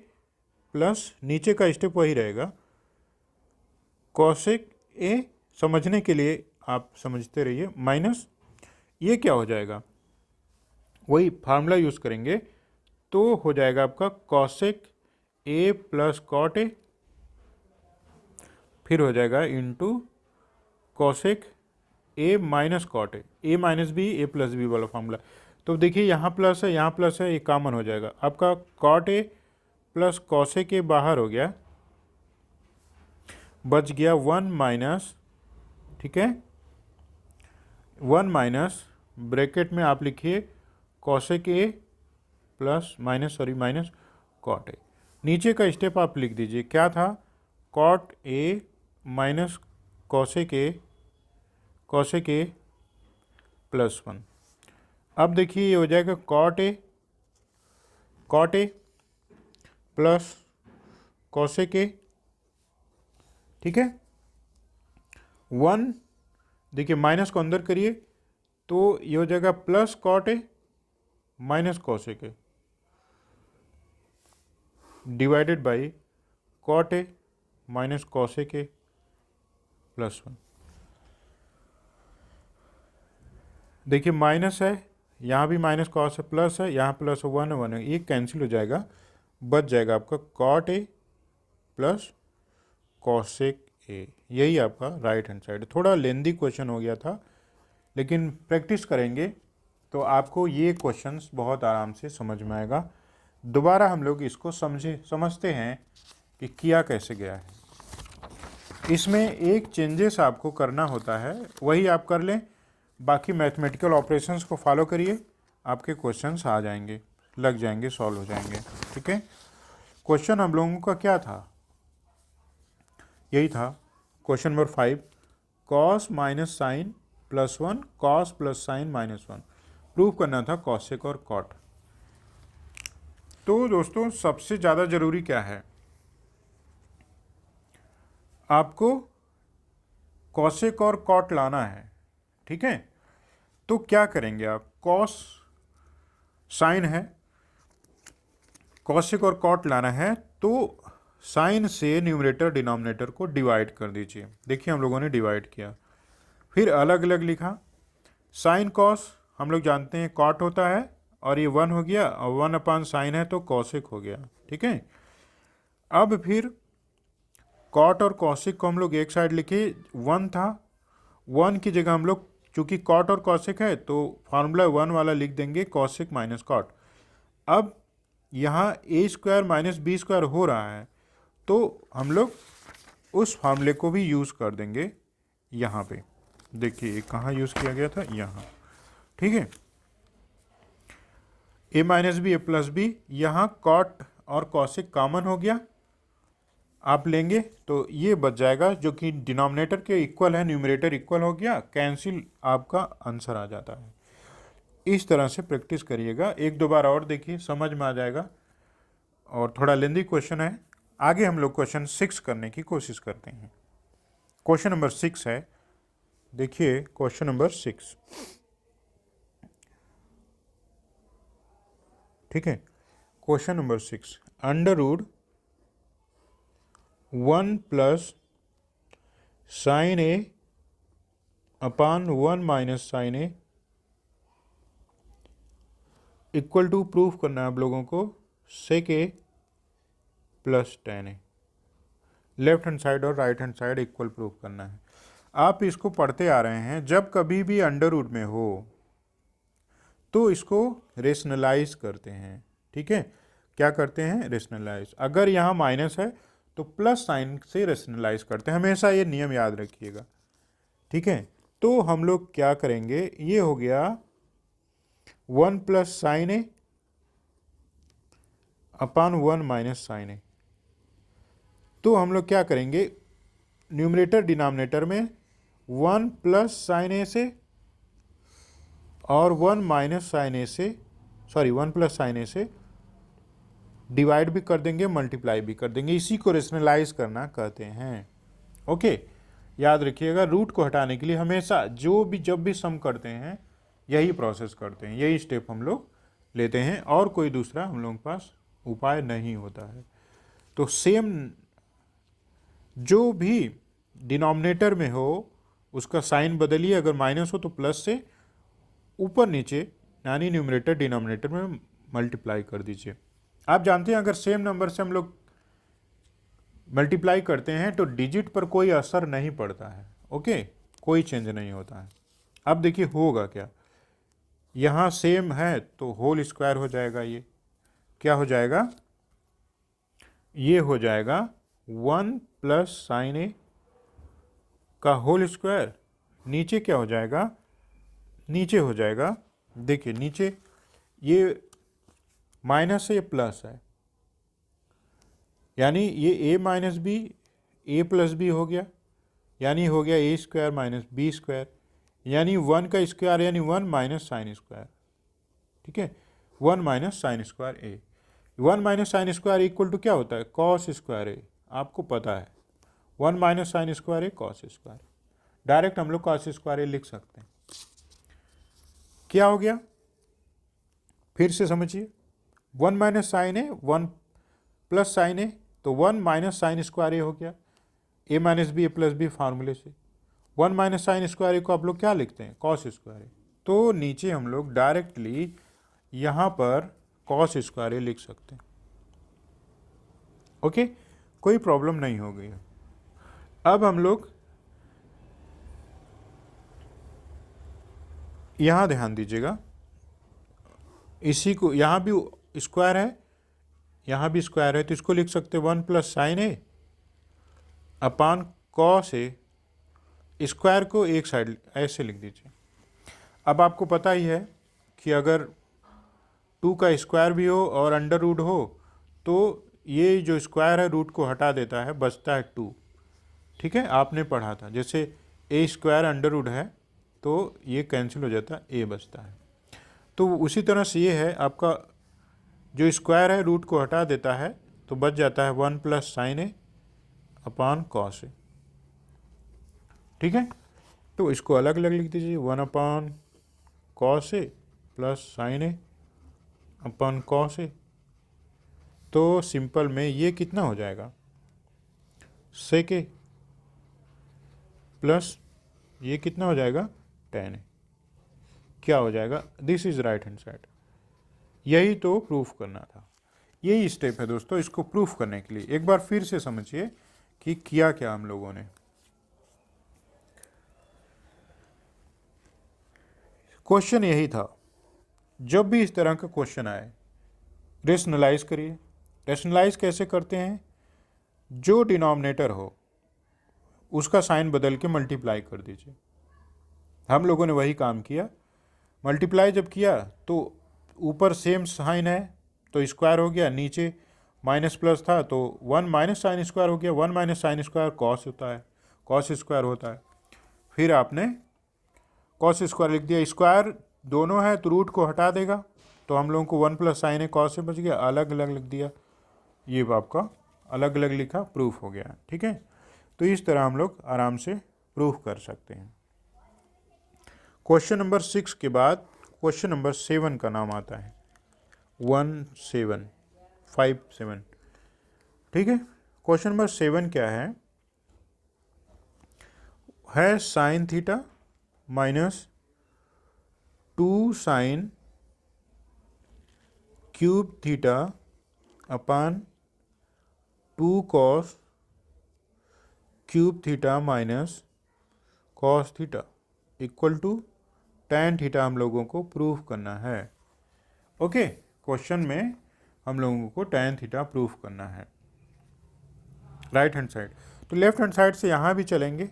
प्लस नीचे का स्टेप वही रहेगा कोसेक ए, समझने के लिए आप समझते रहिए, माइनस ये क्या हो जाएगा, वही फार्मूला यूज़ करेंगे, तो हो जाएगा आपका cosec a plus cot a, फिर हो जाएगा into cosec a minus cot a, a minus b a plus b वाला फार्मूला। तो देखिए यहाँ प्लस है, यहाँ प्लस है, ये कॉमन हो जाएगा, आपका cot a plus cosec a बाहर हो गया, बच गया 1 माइनस, ठीक है, 1 माइनस, ब्रैकेट में आप लिखिए cosec a plus minus minus cot a, नीचे का स्टेप आप लिख दीजिए, क्या था, cot a minus cosec a plus 1। अब देखिए ये हो जाएगा cot a plus cosec a, ठीक है, 1, देखिए माइनस को अंदर करिए, तो ये हो जाएगा plus cot a minus cosec a divided by cot a minus cosec a plus 1। देखिए माइनस है, यहाँ भी माइनस कॉस है, प्लस है, यहाँ प्लस 1 है, ये कैंसिल हो जाएगा, बच जाएगा आपका cot a plus cosec a, यही आपका राइट हैंड साइड। थोड़ा लेंदी क्वेश्चन हो गया था, लेकिन प्रैक्टिस करेंगे तो आपको ये क्वेश्चंस बहुत आराम से समझ में आएगा। दोबारा हम लोग इसको समझते हैं कि किया कैसे गया है। इसमें एक चेंजेस आपको करना होता है, वही आप कर लें, बाकी मैथमेटिकल ऑपरेशंस को फॉलो करिए, आपके क्वेश्चंस आ जाएंगे, लग जाएंगे, सॉल्व हो जाएंगे, ठीक है। क्वेश्चन हम लोगों का क्या था, यही था question number 5, cos minus sine plus 1 cos plus sine minus 1, prove करना था कॉसेक और कॉट। तो दोस्तों सबसे ज़्यादा ज़रूरी क्या है, आपको कॉसेक और कॉट लाना है, ठीक है। तो क्या करेंगे आप, कॉस साइन है, कॉसेक और कॉट लाना है, तो साइन से न्यूमरेटर डिनोमिनेटर को डिवाइड कर दीजिए। देखिए हम लोगों ने डिवाइड किया, फिर अलग अलग लिखा, साइन कॉस हम लोग जानते हैं कॉट होता है, और ये 1 हो गया, और 1 अपान साइन है तो कॉसेक हो गया, ठीक है। अब फिर कॉट और कॉसेक को हम लोग एक साइड लिखे, 1 था, 1 की जगह हम लोग चूंकि कॉट और कॉसेक है तो फार्मूला 1 वाला लिख देंगे, कॉसेक माइनस कॉट। अब यहाँ a square minus b square हो रहा है तो हम लोग उस फार्मूले को भी यूज़ कर देंगे यहाँ पे। देखिए कहाँ यूज़ किया गया था, यहाँ। ठीक है, ए minus b a plus B, यहाँ कॉट और कॉसेक कॉमन हो गया, आप लेंगे तो ये बच जाएगा जो कि डिनोमिनेटर के इक्वल है, न्यूमरेटर इक्वल हो गया, कैंसिल, आपका आंसर आ जाता है। इस तरह से प्रैक्टिस करिएगा, एक दो बार और देखिए, समझ में आ जाएगा। और थोड़ा लेंदी क्वेश्चन है, आगे हम लोग क्वेश्चन 6 करने की कोशिश करते हैं। क्वेश्चन नंबर 6 है, देखिए क्वेश्चन नंबर 6। ठीक है, question number 6, under root 1 plus sine a upon 1 minus sine a equal to proof करना है आप लोगों को sec a plus tan a. Left hand side और right hand side equal proof करना है। आप इसको पढ़ते आ रहे हैं, जब कभी भी अंडर रूट में हो तो इसको रेशनलाइज करते हैं। ठीक है, क्या करते हैं, रेशनलाइज। अगर यहाँ माइनस है तो प्लस साइन से रेशनलाइज करते हैं, हमेशा ये नियम याद रखिएगा। ठीक है, तो हम लोग क्या करेंगे, ये हो गया 1 plus sine a upon 1 minus sine a. तो हम लोग क्या करेंगे, न्यूमरेटर डिनोमिनेटर में 1 प्लस साइन ए से और 1 माइनस साइन ए से, सॉरी 1 प्लस साइन ए से डिवाइड भी कर देंगे, मल्टीप्लाई भी कर देंगे। इसी को रेशनलाइज करना कहते हैं। ओके, याद रखिएगा, रूट को हटाने के लिए हमेशा जब भी सम करते हैं यही प्रोसेस करते हैं, यही स्टेप हम लोग लेते हैं, और कोई दूसरा हम लोगों के पास उपाय नहीं होता है। तो सेम जो भी डिनोमिनेटर में हो उसका साइन बदलिए, अगर माइनस हो तो प्लस से ऊपर नीचे यानी न्यूमरेटर डिनोमिनेटर में मल्टीप्लाई कर दीजिए। आप जानते हैं अगर सेम नंबर से हम लोग मल्टीप्लाई करते हैं तो डिजिट पर कोई असर नहीं पड़ता है। ओके, कोई चेंज नहीं होता है। अब देखिए होगा क्या, यहाँ सेम है तो होल स्क्वायर हो जाएगा, ये क्या हो जाएगा, ये हो जाएगा 1 प्लस साइन ए का होल स्क्वायर। नीचे क्या हो जाएगा, नीचे हो जाएगा, देखिए नीचे ये माइनस है, ये प्लस है, यानी ये ए minus b a plus B हो गया, यानी हो गया ए स्क्वायर माइनस बी स्क्वायर, यानी 1 का स्क्वायर यानी 1 माइनस साइन स्क्वायर। ठीक है, 1 minus sine square a. 1 minus sine square equal to क्या होता है, कॉस स्क्वायर ए। आपको पता है 1 माइनस साइन स्क्वायर ए कॉस स्क्वायर, डायरेक्ट हम लोग कॉस स्क्वायर ए लिख सकते हैं। क्या हो गया, फिर से समझिए, 1 minus sine A 1 plus sine a, तो 1 माइनस साइन स्क्वायर ए हो गया, ए minus b a plus B फार्मूले से। 1 माइनस साइन स्क्वायर ए को आप लोग क्या लिखते हैं, कॉस स्क्वायर ए। तो नीचे हम लोग डायरेक्टली यहाँ पर कॉस स्क्वायर ए लिख सकते हैं। ओके, कोई प्रॉब्लम नहीं हो गई। अब हम लोग यहाँ ध्यान दीजिएगा, इसी को, यहाँ भी स्क्वायर है यहाँ भी स्क्वायर है, तो इसको लिख सकते हैं 1 plus sine a upon cos A. Square को एक साइड ऐसे लिख दीजिए। अब आपको पता ही है कि अगर 2 का स्क्वायर भी हो और अंडर रूट हो तो ये जो स्क्वायर है रूट को हटा देता है, बचता है 2। ठीक है, आपने पढ़ा था, जैसे ए स्क्वायर अंडर रूट है तो ये कैंसिल हो जाता है, ए बचता है। तो उसी तरह से ये है, आपका जो स्क्वायर है रूट को हटा देता है तो बच जाता है 1 plus sine a upon cos a. ठीक है, तो इसको अलग अलग लिख दीजिए, 1 upon cos a plus sine a upon cos ए। तो सिंपल में ये कितना हो जाएगा, सेक ए प्लस ये कितना हो जाएगा, टेन ए। क्या हो जाएगा, this is right hand side. यही तो प्रूफ करना था, यही स्टेप है दोस्तों। इसको प्रूफ करने के लिए एक बार फिर से समझिए कि किया क्या हम लोगों ने। क्वेश्चन यही था, जब भी इस तरह का क्वेश्चन आए रेशनलाइज करिए। रेशनलाइज कैसे करते हैं? जो डिनोमिनेटर हो उसका साइन बदल के मल्टीप्लाई कर दीजिए। हम लोगों ने वही काम किया। मल्टीप्लाई जब किया तो ऊपर सेम साइन है तो स्क्वायर हो गया, नीचे माइनस प्लस था तो 1 माइनस साइन स्क्वायर हो गया। 1 माइनस साइन स्क्वायर कॉस होता है, कॉस स्क्वायर होता है। फिर आपने कॉस स्क्वायर लिख दिया, स्क्वायर दोनों है तो रूट को हटा देगा, तो हम लोगों को 1 प्लस साइन है कॉस से बच गया, अलग अलग लिख दिया। ये आपका अलग अलग लिखा, प्रूफ हो गया। ठीक है, तो इस तरह हम लोग आराम से प्रूफ कर सकते हैं। क्वेश्चन नंबर 6 के बाद क्वेश्चन नंबर 7 का नाम आता है 1757। ठीक है, क्वेश्चन नंबर 7 क्या है sine theta minus 2 sine cube theta upon 2 cos cube theta minus cos theta equal to tan theta हम लोगों को प्रूफ करना है। ओके, क्वेश्चन में हम लोगों को tan थीटा प्रूफ करना है राइट हैंड साइड। तो लेफ्ट हैंड साइड से यहाँ भी चलेंगे।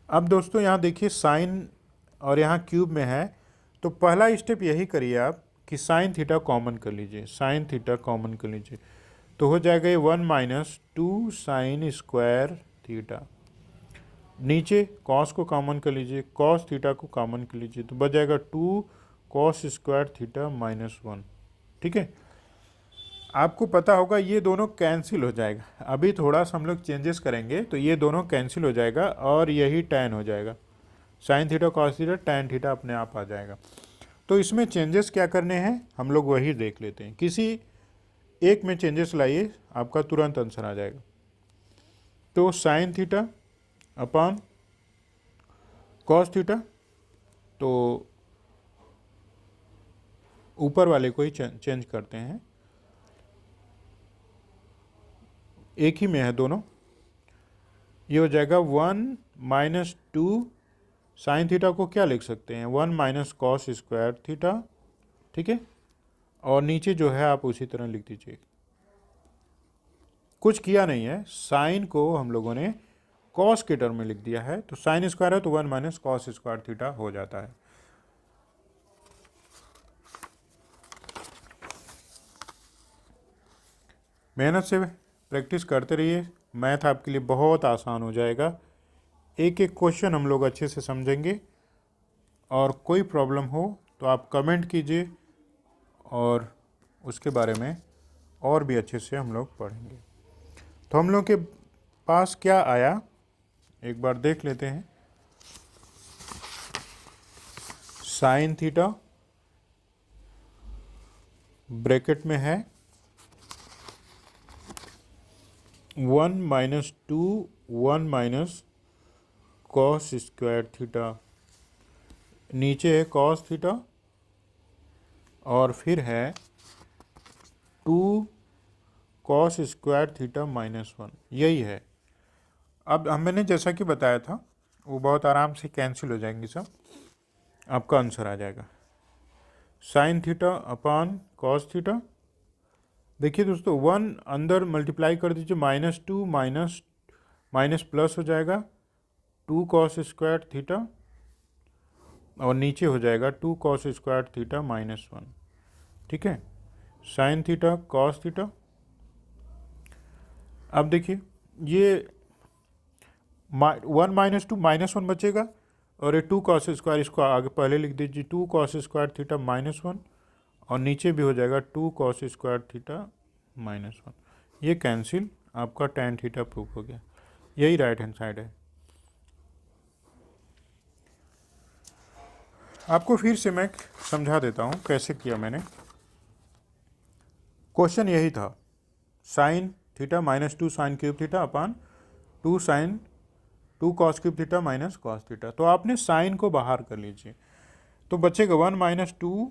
अब दोस्तों यहाँ देखिए साइन और यहाँ क्यूब में है, तो पहला स्टेप यही करिए आप कि साइन थीटा कॉमन कर लीजिए। साइन थीटा कॉमन कर लीजिए तो हो जाएगा ये 1 माइनस 2 साइन स्क्वायर थीटा। नीचे कॉस को कॉमन कर लीजिए, कॉस थीटा को कॉमन कर लीजिए तो बच जाएगा 2 कॉस स्क्वायर थीटा माइनस 1। ठीक है, आपको पता होगा ये दोनों कैंसिल हो जाएगा। अभी थोड़ा सा हम लोग चेंजेस करेंगे तो ये दोनों कैंसिल हो जाएगा और यही tan हो जाएगा। Sine theta cos theta tan theta अपने आप आ जाएगा। तो इसमें चेंजेस क्या करने हैं हम लोग वही देख लेते हैं। किसी एक में चेंजेस लाइए, आपका तुरंत आंसर आ जाएगा। तो sine theta upon cos theta, तो ऊपर वाले को ही चेंज करते हैं, एक ही में है दोनों। ये हो जाएगा 1 माइनस 2 साइन थीटा को क्या लिख सकते हैं 1 माइनस कॉस स्क्वायर थीटा। ठीक है, और नीचे जो है आप उसी तरह लिख दीजिए। कुछ किया नहीं है, साइन को हम लोगों ने कॉस के टर्म में लिख दिया है, तो साइन स्क्वायर है तो 1 माइनस कॉस स्क्वायर थीटा हो जाता है। मेहनत से प्रैक्टिस करते रहिए, मैथ आपके लिए बहुत आसान हो जाएगा। एक एक क्वेश्चन हम लोग अच्छे से समझेंगे, और कोई प्रॉब्लम हो तो आप कमेंट कीजिए और उसके बारे में और भी अच्छे से हम लोग पढ़ेंगे। तो हम लोग के पास क्या आया एक बार देख लेते हैं। साइन थीटा ब्रैकेट में है 1 minus 2 1 minus cos square theta, नीचे है कॉस थीटा और फिर है 2 कॉस स्क्वायर थीटा माइनस 1, यही है। अब मैंने जैसा कि बताया था वो बहुत आराम से कैंसिल हो जाएंगे सब, आपका आंसर आ जाएगा sine theta upon cos theta. देखिए दोस्तों 1 अंदर मल्टीप्लाई कर दीजिए, माइनस 2 माइनस माइनस प्लस हो जाएगा 2 कॉस स्क्वायर थीटा, और नीचे हो जाएगा 2 कॉस स्क्वायर थीटा माइनस 1। ठीक है, साइन थीटा कॉस थीटा। अब देखिए ये 1 माइनस 2 माइनस 1 बचेगा, और ये 2 कॉस स्क्वायर इसको आगे पहले लिख दीजिए 2 कॉस स्क्वायर थीटा माइनस 1, और नीचे भी हो जाएगा 2 कॉस स्क्वायर थीटा माइनस 1। ये कैंसिल, आपका tan थीटा प्रूफ हो गया। यही राइट हैंड साइड है। आपको फिर से मैं समझा देता हूँ कैसे किया मैंने। क्वेश्चन यही था, sine theta minus 2 sine cube theta upon 2 sine 2 cos cube theta minus cos theta. तो आपने साइन को बाहर कर लीजिए तो बचेगा 1 माइनस 2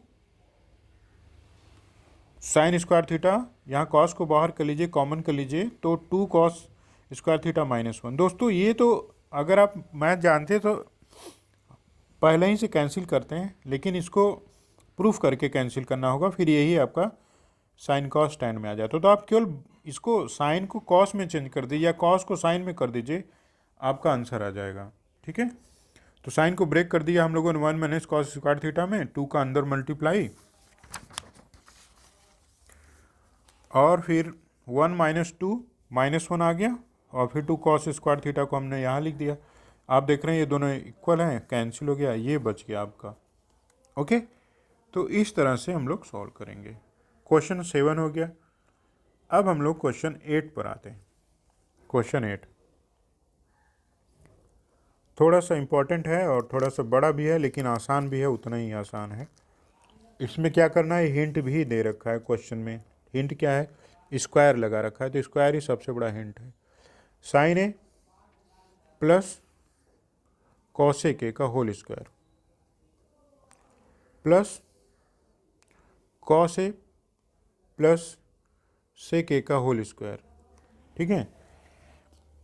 साइन स्क्वायर थीटा, यहाँ कॉस को बाहर कर लीजिए, कॉमन कर लीजिए तो 2 कॉस स्क्वायर थीटा माइनस 1। दोस्तों ये तो अगर आप मैथ जानते तो पहले ही से कैंसिल करते हैं, लेकिन इसको प्रूफ करके कैंसिल करना होगा, फिर यही आपका साइन कॉस टैन में आ जाता है। तो आप केवल इसको साइन को कॉस में चेंज कर दीजिए या कॉस को साइन में कर दीजिए, आपका आंसर आ जाएगा। ठीक है, तो साइन को ब्रेक कर दिया हम लोगों ने 1 माइनस कॉस स्क्वायर थीटा में, 2 का अंदर मल्टीप्लाई, और फिर 1 माइनस 2 -1 आ गया, और फिर 2 कॉस स्क्वायर थीटा को हमने यहाँ लिख दिया। आप देख रहे हैं ये दोनों इक्वल हैं, कैंसिल हो गया, ये बच गया आपका। ओके, तो इस तरह से हम लोग सॉल्व करेंगे। क्वेश्चन 7 हो गया। अब हम लोग क्वेश्चन 8 पर आते हैं। क्वेश्चन 8 थोड़ा सा इम्पोर्टेंट है और थोड़ा सा बड़ा भी है, लेकिन आसान भी है, उतना ही आसान है। इसमें क्या करना है, हिंट भी दे रखा है क्वेश्चन में। हिंट क्या है, स्क्वायर लगा रखा है, तो स्क्वायर ही सबसे बड़ा हिंट है। Sine a plus cosec a का whole square plus cos a plus sec a का होल स्क्वायर, ठीक है,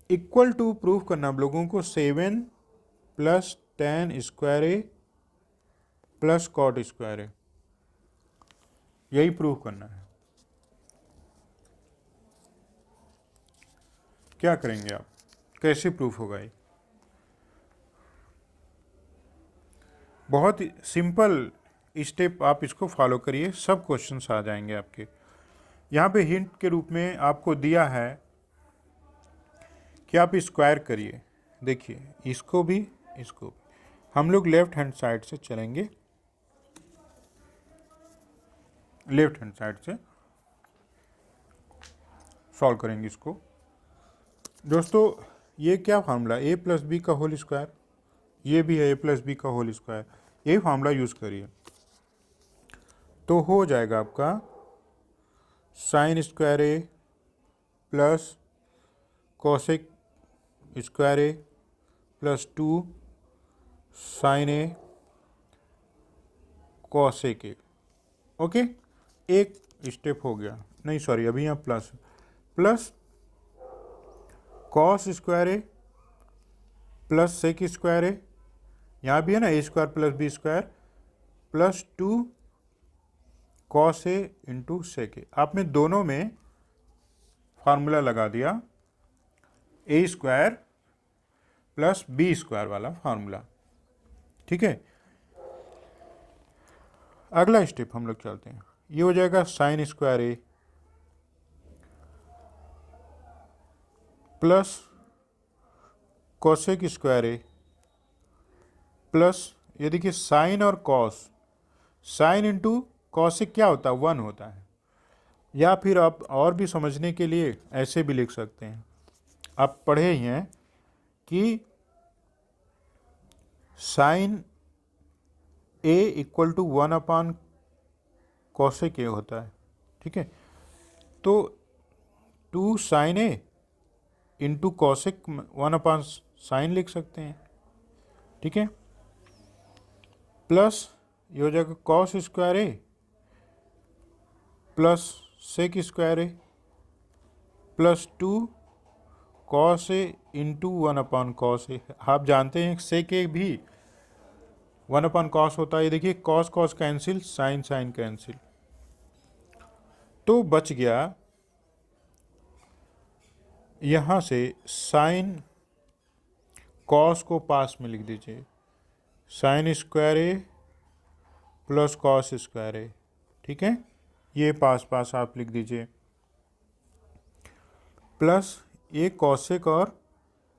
इक्वल टू प्रूफ करना आप लोगों को 7 plus tan square a plus cot square ए, यही प्रूफ करना है। क्या करेंगे आप, कैसे प्रूफ होगा ये? बहुत ही सिंपल स्टेप, आप इसको फॉलो करिए, सब क्वेश्चंस आ जाएंगे आपके। यहाँ पे हिंट के रूप में आपको दिया है कि आप स्क्वायर करिए। देखिए इसको भी हम लोग लेफ्ट हैंड साइड से चलेंगे, लेफ्ट हैंड साइड से सॉल्व करेंगे इसको। दोस्तों ये क्या फार्मूला, ए प्लस बी का होल स्क्वायर, ये भी है ए प्लस बी का होल स्क्वायर, यही फार्मूला यूज़ करिए तो हो जाएगा आपका sine square a plus cosec square a plus 2 sine a cosec a. Okay, एक स्टेप हो गया, नहीं सॉरी अभी यहाँ plus cos square a plus sec square a, यहाँ भी है ना a square plus b square plus 2 cos a into sec a. आपने दोनों में फार्मूला लगा दिया a square plus b square वाला फार्मूला। ठीक है, अगला स्टेप हम लोग चलते हैं, ये हो जाएगा sine square a plus cosec square a plus, ये देखिए साइन और कॉस, साइन इंटू कॉसेक क्या होता है, 1 होता है, या फिर आप और भी समझने के लिए ऐसे भी लिख सकते हैं, आप पढ़े ही हैं कि sine a equal to 1 upon cosec a होता है। ठीक है, तो 2 sine a into cosec 1 upon sine लिख सकते हैं। ठीक है, प्लस ये हो जाएगा cos square a plus sec square a plus 2 cos a into 1 upon cos a. आप जानते हैं सेक ए भी 1 अपान कॉस होता है, ये देखिए cos cos cancel, sine sine cancel, तो बच गया यहाँ से साइन कॉस को पास में लिख दीजिए, sign square a plus cos square ए। ठीक है, ये पास पास आप लिख दीजिए, प्लस ये कॉसेक और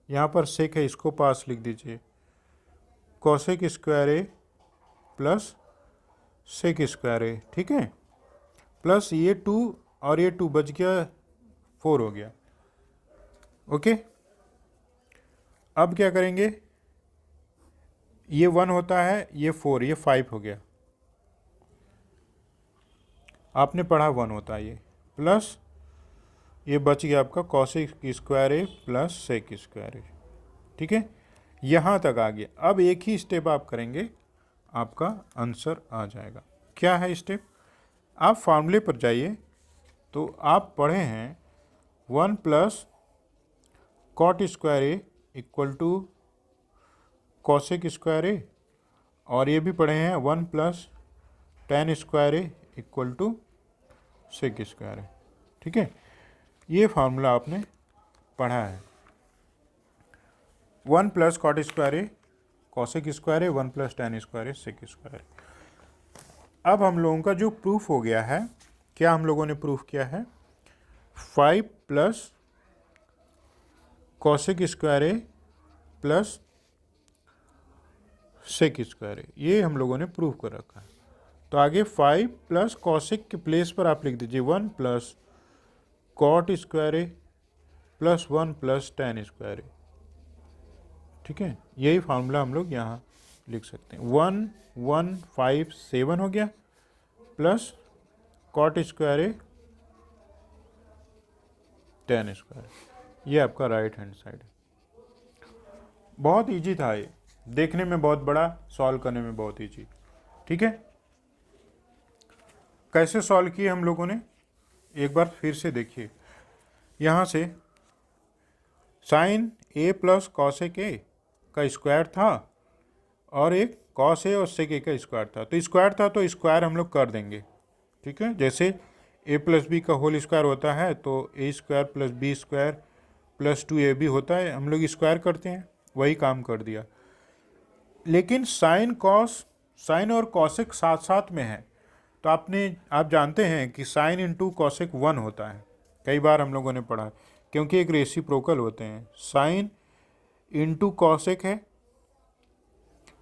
यहाँ पर सेक है, इसको पास लिख दीजिए, cosec square a plus sec square ए। ठीक है, प्लस ये 2 और ये 2 बच गया, 4 हो गया। ओके, अब क्या करेंगे, ये 1 होता है, ये 4, ये 5 हो गया, आपने पढ़ा 1 होता है ये, प्लस ये बच गया आपका cosec square a plus sec square ए। ठीक है, यहाँ तक आ गया। अब एक ही स्टेप आप करेंगे, आपका आंसर आ जाएगा। क्या है स्टेप, आप फार्मूले पर जाइए, तो आप पढ़े हैं 1 plus cot square a equal to cosec square a और ये भी पढ़े हैं 1 plus tan square a equal to sec square है। ठीक है, ये फार्मूला आपने पढ़ा है। 1 plus cot square a cosec square है, 1 plus tan square a sec square. अब हम लोगों का जो प्रूफ हो गया है, क्या हम लोगों ने प्रूफ किया है, 5 plus cosec square a plus sec square a, ये हम लोगों ने प्रूफ कर रखा है। तो आगे 5 प्लस कॉसेक के प्लेस पर आप लिख दीजिए 1 plus cot square a plus 1 plus tan square ए। ठीक है, यही फार्मूला हम लोग यहाँ लिख सकते हैं। 1 1 5 7 हो गया प्लस कॉट स्क्वायर ए tan स्क्वायर, ये आपका राइट हैंड साइड है। बहुत इजी था ये, देखने में बहुत बड़ा, सॉल्व करने में बहुत इजी। ठीक है, कैसे सॉल्व किए हम लोगों ने, एक बार फिर से देखिए। यहाँ से sine a plus cosec a का स्क्वायर था और एक कॉस ए और सेक ए का स्क्वायर था। तो स्क्वायर था तो स्क्वायर हम लोग कर देंगे। ठीक है, जैसे ए प्लस बी का होल स्क्वायर होता है तो a square plus b square plus 2ab होता है, हम लोग स्क्वायर करते हैं, वही काम कर दिया। लेकिन साइन कॉस, साइन और कॉसेक साथ साथ में है, तो आप जानते हैं कि साइन इंटू कॉसेक 1 होता है, कई बार हम लोगों ने पढ़ा, क्योंकि एक रेसिप्रोकल होते हैं। साइन इंटू कॉसेक है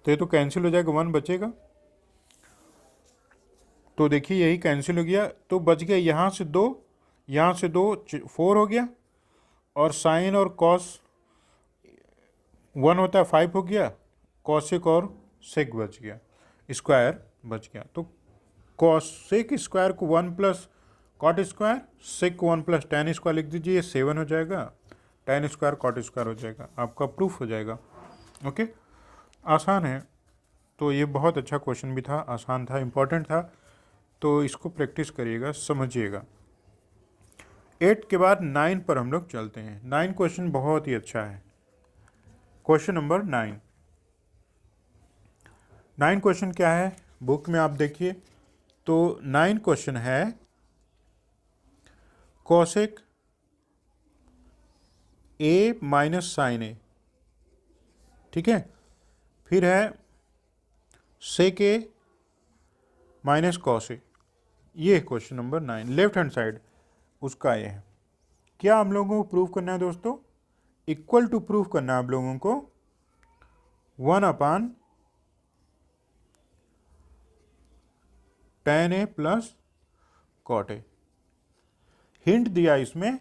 तो ये तो कैंसिल हो जाएगा, 1 बचेगा। तो देखिए यही कैंसिल हो गया, तो बच गया यहाँ से 2, यहाँ से 2 4 हो गया, और साइन और कॉस 1 होता है 5 हो गया, कॉसेक और सेक बच गया, स्क्वायर बच गया। तो कॉसेक स्क्वायर को 1 प्लस कॉट स्क्वायर, सेक को 1 प्लस tan स्क्वायर लिख दीजिए, ये 7 हो जाएगा, tan स्क्वायर कॉट स्क्वायर हो जाएगा, आपका प्रूफ हो जाएगा। ओके, आसान है। तो ये बहुत अच्छा क्वेश्चन भी था, आसान था, इम्पोर्टेंट था, तो इसको प्रैक्टिस करिएगा, समझिएगा। 8 के बाद 9 पर हम लोग चलते हैं। 9 क्वेश्चन बहुत ही अच्छा है। Question number 9। 9 क्वेश्चन क्या है, बुक में आप देखिए तो 9 क्वेश्चन है cosec a minus sine a. ठीक है, फिर है सेक ए माइनस कॉस ए, ये question number 9 left hand side उसका ये है। क्या हम लोगों को प्रूव करना है दोस्तों, इक्वल टू प्रूव करना है आप लोगों को 1 tan a plus cot a. Hint दिया इसमें,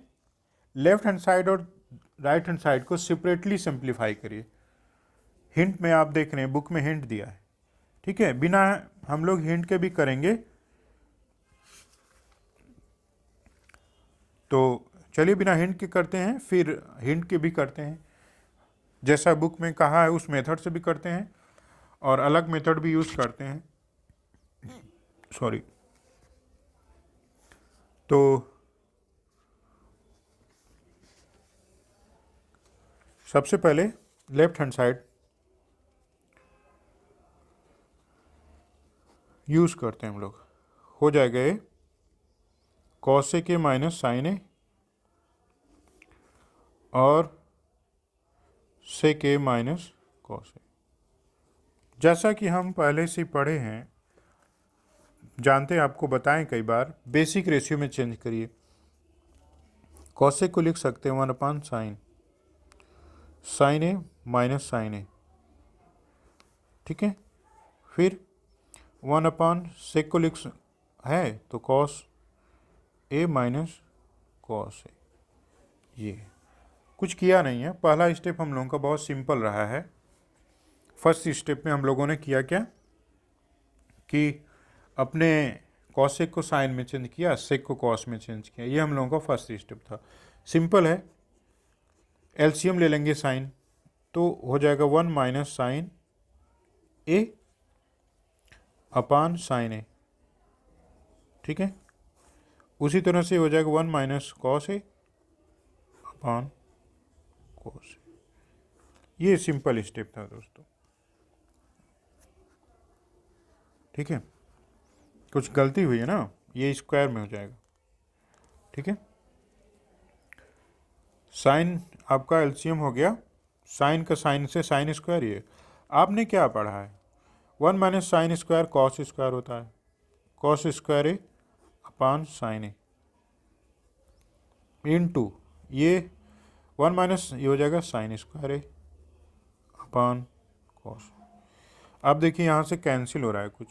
लेफ्ट हैंड साइड और राइट हैंड साइड को सेपरेटली सिंप्लीफाई करिए। हिंट में आप देख रहे हैं, बुक में हिंट दिया है। ठीक है, बिना हम लोग हिंट के भी करेंगे, तो चलिए बिना हिंट के करते हैं, फिर हिंट के भी करते हैं। जैसा बुक में कहा है उस मेथड से भी करते हैं, और अलग मेथड भी यूज़ करते हैं। सॉरी, तो सबसे पहले लेफ्ट हैंड साइड यूज़ करते हैं हम लोग। हो जाएगा ये कॉसेक ए माइनस साइन ए और सेक ए माइनस कॉस ए। जैसा कि हम पहले से पढ़े हैं, जानते हैं, आपको बताएं कई बार, बेसिक रेशियो में चेंज करिए। कॉसेक को लिख सकते हैं 1 sign, sign a minus sine a. ठीक है, फिर 1 सेक को लिख है तो कॉस ए माइनस कॉस ए। ये कुछ किया नहीं है, पहला स्टेप हम लोगों का बहुत सिंपल रहा है। फर्स्ट स्टेप में हम लोगों ने किया क्या कि अपने कॉसेक को साइन में चेंज किया, सेक को कॉस में चेंज किया, ये हम लोगों का फर्स्ट स्टेप था। सिंपल है, एलसीएम ले लेंगे साइन, तो हो जाएगा 1 minus sine a upon sine a. ठीक है, उसी तरह से हो जाएगा 1 minus cos a upon cos ए। ये सिंपल स्टेप था दोस्तों। ठीक है, कुछ गलती हुई है ना, ये स्क्वायर में हो जाएगा। ठीक है, साइन आपका एलसीएम हो गया, साइन का साइन से साइन स्क्वायर। ये आपने क्या पढ़ा है, 1 - sin² कॉस स्क्वायर होता है, cos square a upon sine a into ये 1 माइनस ये हो जाएगा sine square a upon cos. अब देखिए यहाँ से कैंसिल हो रहा है कुछ,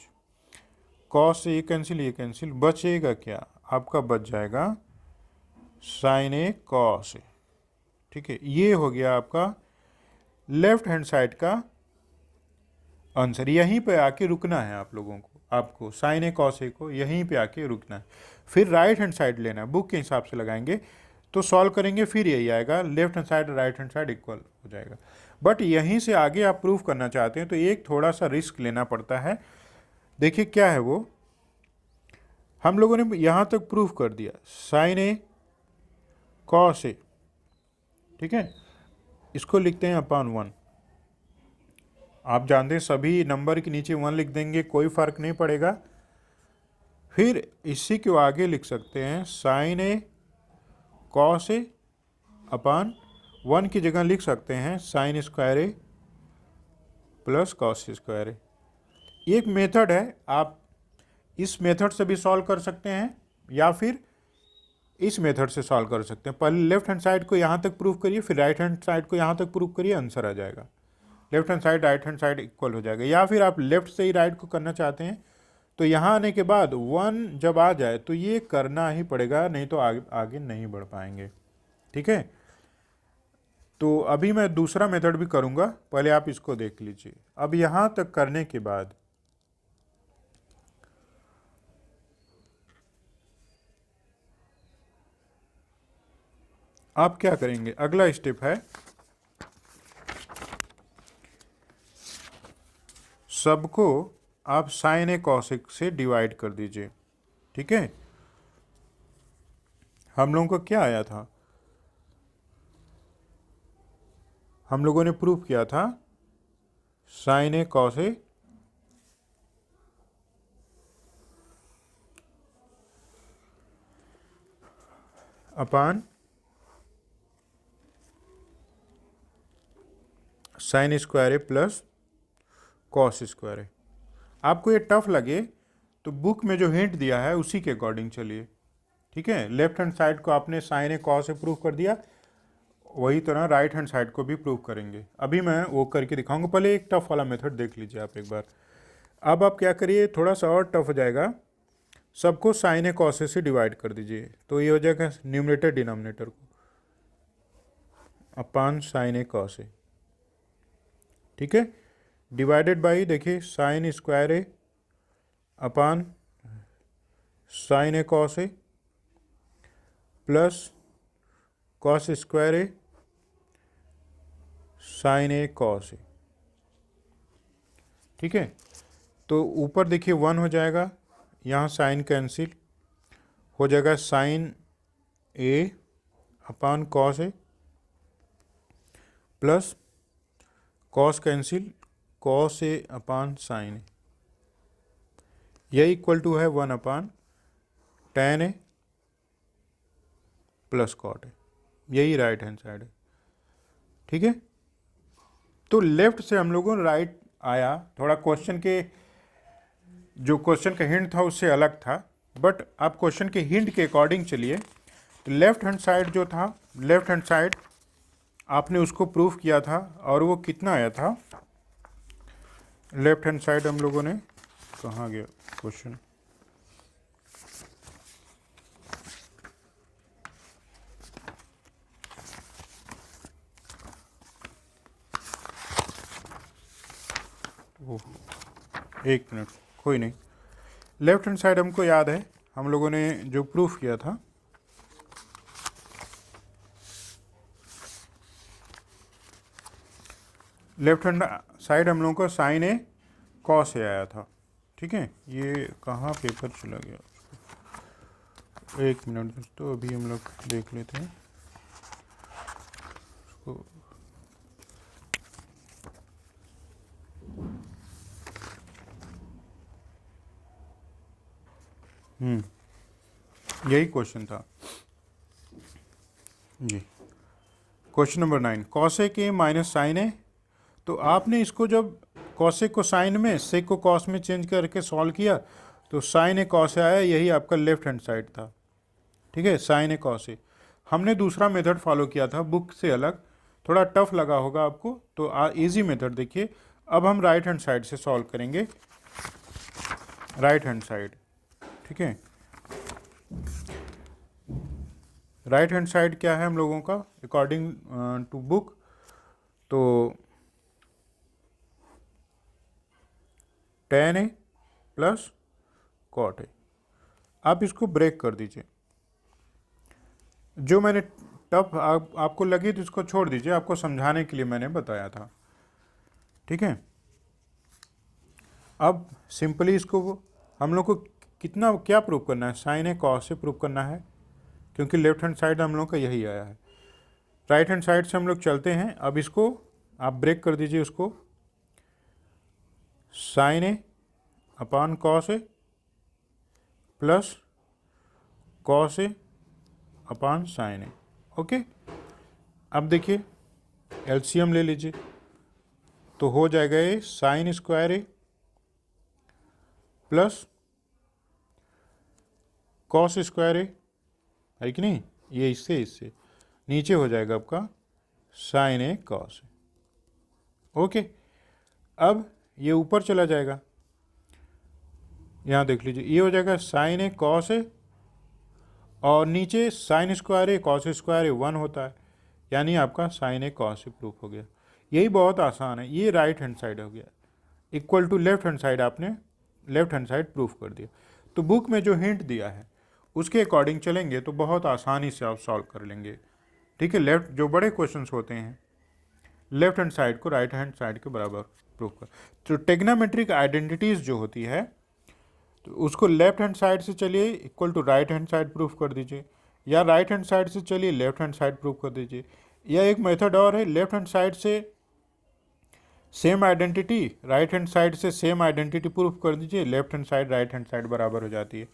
कॉस से ये कैंसिल, बचेगा क्या आपका, बच जाएगा साइन ए कॉस ए। ठीक है, ये हो गया आपका लेफ्ट हैंड साइड का आंसर। यहीं पे आके रुकना है आप लोगों को, आपको साइन ए कॉस ए को यहीं पे आके रुकना है, फिर राइट हैंड साइड लेना है, बुक के हिसाब से लगाएंगे तो सॉल्व करेंगे, फिर यही आएगा, left hand side right hand side equal हो जाएगा। बट यहीं से आगे आप प्रूफ करना चाहते हैं तो एक थोड़ा सा रिस्क लेना पड़ता है। देखिए क्या है वो, हम लोगों ने यहाँ तक प्रूफ कर दिया साइन ए कॉस ए। ठीक है, इसको लिखते हैं अपान 1। आप जानते हैं सभी नंबर के नीचे 1 लिख देंगे, कोई फर्क नहीं पड़ेगा। फिर इसी को आगे लिख सकते हैं sign A cos a upon 1 की जगह लिख सकते हैं sine square a plus cos square ए। एक मेथड है, आप इस मेथड से भी सॉल्व कर सकते हैं या फिर इस मेथड से सॉल्व कर सकते हैं। पहले लेफ्ट हैंड साइड को यहाँ तक प्रूफ करिए, फिर राइट हैंड साइड को यहाँ तक प्रूफ करिए, आंसर आ जाएगा। Left hand side right hand side equal हो जाएगा। या फिर आप लेफ्ट से ही राइट को करना चाहते हैं तो यहाँ आने के बाद 1 जब आ जाए तो ये करना ही पड़ेगा, नहीं तो आगे नहीं बढ़ पाएंगे। ठीक है, तो अभी मैं दूसरा मेथड भी करूँगा, पहले आप इसको देख लीजिए। अब यहाँ तक करने के बाद आप क्या करेंगे, अगला स्टेप है सबको आप साइन ए कॉसिक से डिवाइड कर दीजिए। ठीक है, हम लोगों को क्या आया था, हम लोगों ने प्रूफ किया था sign A cos a upon sign square a plus cos square ए। आपको ये टफ लगे तो बुक में जो हिंट दिया है उसी के अकॉर्डिंग चलिए। ठीक है, लेफ्ट हैंड साइड को आपने साइन ए कॉस से प्रूव कर दिया, वही तरह राइट हैंड साइड को भी प्रूव करेंगे। अभी मैं वो करके दिखाऊंगा, पहले एक टफ वाला मेथड देख लीजिए आप एक बार। अब आप क्या करिए, थोड़ा सा और टफ हो जाएगा, सबको साइन ए कॉस से डिवाइड कर दीजिए, तो ये हो जाएगा न्यूमरेटर डिनोमिनेटर को अपान साइन ए कॉस ए। ठीक है, डिवाइडेड बाई देखिए sign square a upon sine A cos a plus cos square A sign A cos a. ठीक है, तो ऊपर देखिए 1 हो जाएगा, यहाँ साइन कैंसिल हो जाएगा, sine a upon cos a plus cos cancel cos a upon sine a, यह इक्वल टू है 1 upon tan a plus cot a, यही राइट हैंड साइड है। ठीक है, तो लेफ्ट से हम लोगों ने राइट आया, थोड़ा क्वेश्चन के जो क्वेश्चन का हिंट था उससे अलग था, बट आप क्वेश्चन के हिंट के अकॉर्डिंग चलिए। तो लेफ्ट हैंड साइड जो था, लेफ्ट हैंड साइड आपने उसको प्रूफ किया था और वो कितना आया था, लेफ्ट हैंड साइड हम लोगों ने, कहाँ गया क्वेश्चन, एक मिनट, कोई नहीं, लेफ्ट हैंड साइड हमको याद है, हम लोगों ने जो प्रूफ किया था, लेफ्ट हैंड साइड हम लोगों को साइन ए कॉस ए आया था। ठीक है, ये कहाँ पेपर चला गया, एक मिनट दोस्तों, अभी हम लोग देख लेते हैं उसको। यही क्वेश्चन था जी। Question number 9, cosec a minus sine a. तो आपने इसको जब कॉसेक को साइन में, सेक को कॉस में चेंज करके सॉल्व किया तो साइन ए कॉस ए आया, यही आपका लेफ्ट हैंड साइड था। ठीक है, साइन ए कॉस ए। हमने दूसरा मेथड फॉलो किया था बुक से अलग, थोड़ा टफ लगा होगा आपको, तो इजी मेथड देखिए। अब हम राइट हैंड साइड से सॉल्व करेंगे, राइट हैंड साइड। ठीक है, राइट हैंड साइड क्या है हम लोगों का अकॉर्डिंग टू बुक, तो tan a plus cot a. आप इसको ब्रेक कर दीजिए, जो मैंने टफ आपको लगी तो इसको छोड़ दीजिए, आपको समझाने के लिए मैंने बताया था। ठीक है, अब सिंपली इसको हम लोग को कितना क्या प्रूव करना है, साइन ए कॉस से प्रूव करना है, क्योंकि लेफ्ट हैंड साइड हम लोग का यही आया है। राइट हैंड साइड से हम लोग चलते हैं। अब इसको आप ब्रेक कर दीजिए, उसको sign a upon cos a plus cos a upon sine a. Okay, अब देखिए एलसीएम ले लीजिए, तो हो जाएगा ये sign square a plus cos square ए, है कि नहीं, ये इससे नीचे हो जाएगा आपका sign A cos A. Okay, अब ये ऊपर चला जाएगा, यहाँ देख लीजिए, ये हो जाएगा साइन ए कॉस ए, और नीचे sign square A cos square a 1 होता है, यानी आपका sign A cos A proof हो गया। यही बहुत आसान है, ये राइट हैंड साइड हो गया, equal to left hand side, आपने लेफ्ट हैंड साइड प्रूफ कर दिया। तो बुक में जो हिंट दिया है उसके अकॉर्डिंग चलेंगे तो बहुत आसानी से आप सॉल्व कर लेंगे। ठीक है, लेफ्ट जो बड़े क्वेश्चंस होते हैं लेफ्ट हैंड साइड को राइट हैंड साइड के बराबर प्रूफ कर। तो टेग्नामेट्रिक आइडेंटिटीज़ जो होती है तो उसको लेफ्ट हैंड साइड से चलिए equal to right hand side proof कर दीजिए, या राइट हैंड साइड से चलिए लेफ्ट हैंड साइड प्रूफ कर दीजिए, या एक मेथड और है, लेफ्ट हैंड साइड से same identity right hand side से सेम आइडेंटिटी प्रूफ कर दीजिए, left hand side right hand side बराबर हो जाती है।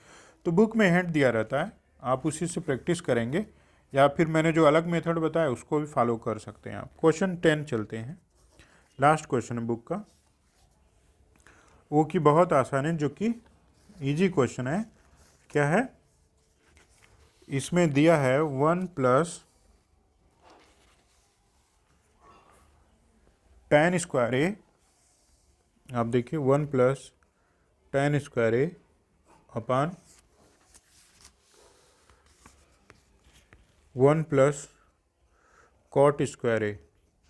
तो बुक में हिंट दिया रहता है, आप उसी से प्रैक्टिस करेंगे, या फिर मैंने जो अलग मेथड बताया उसको भी फॉलो कर सकते हैं आप। क्वेश्चन 10 चलते हैं, लास्ट क्वेश्चन है बुक का, वो कि बहुत आसान है, जो कि इजी क्वेश्चन है। क्या है, इसमें दिया है 1 प्लस tan स्क्वायर ए, आप देखिए 1 plus tan square a upon 1 plus cot square ए,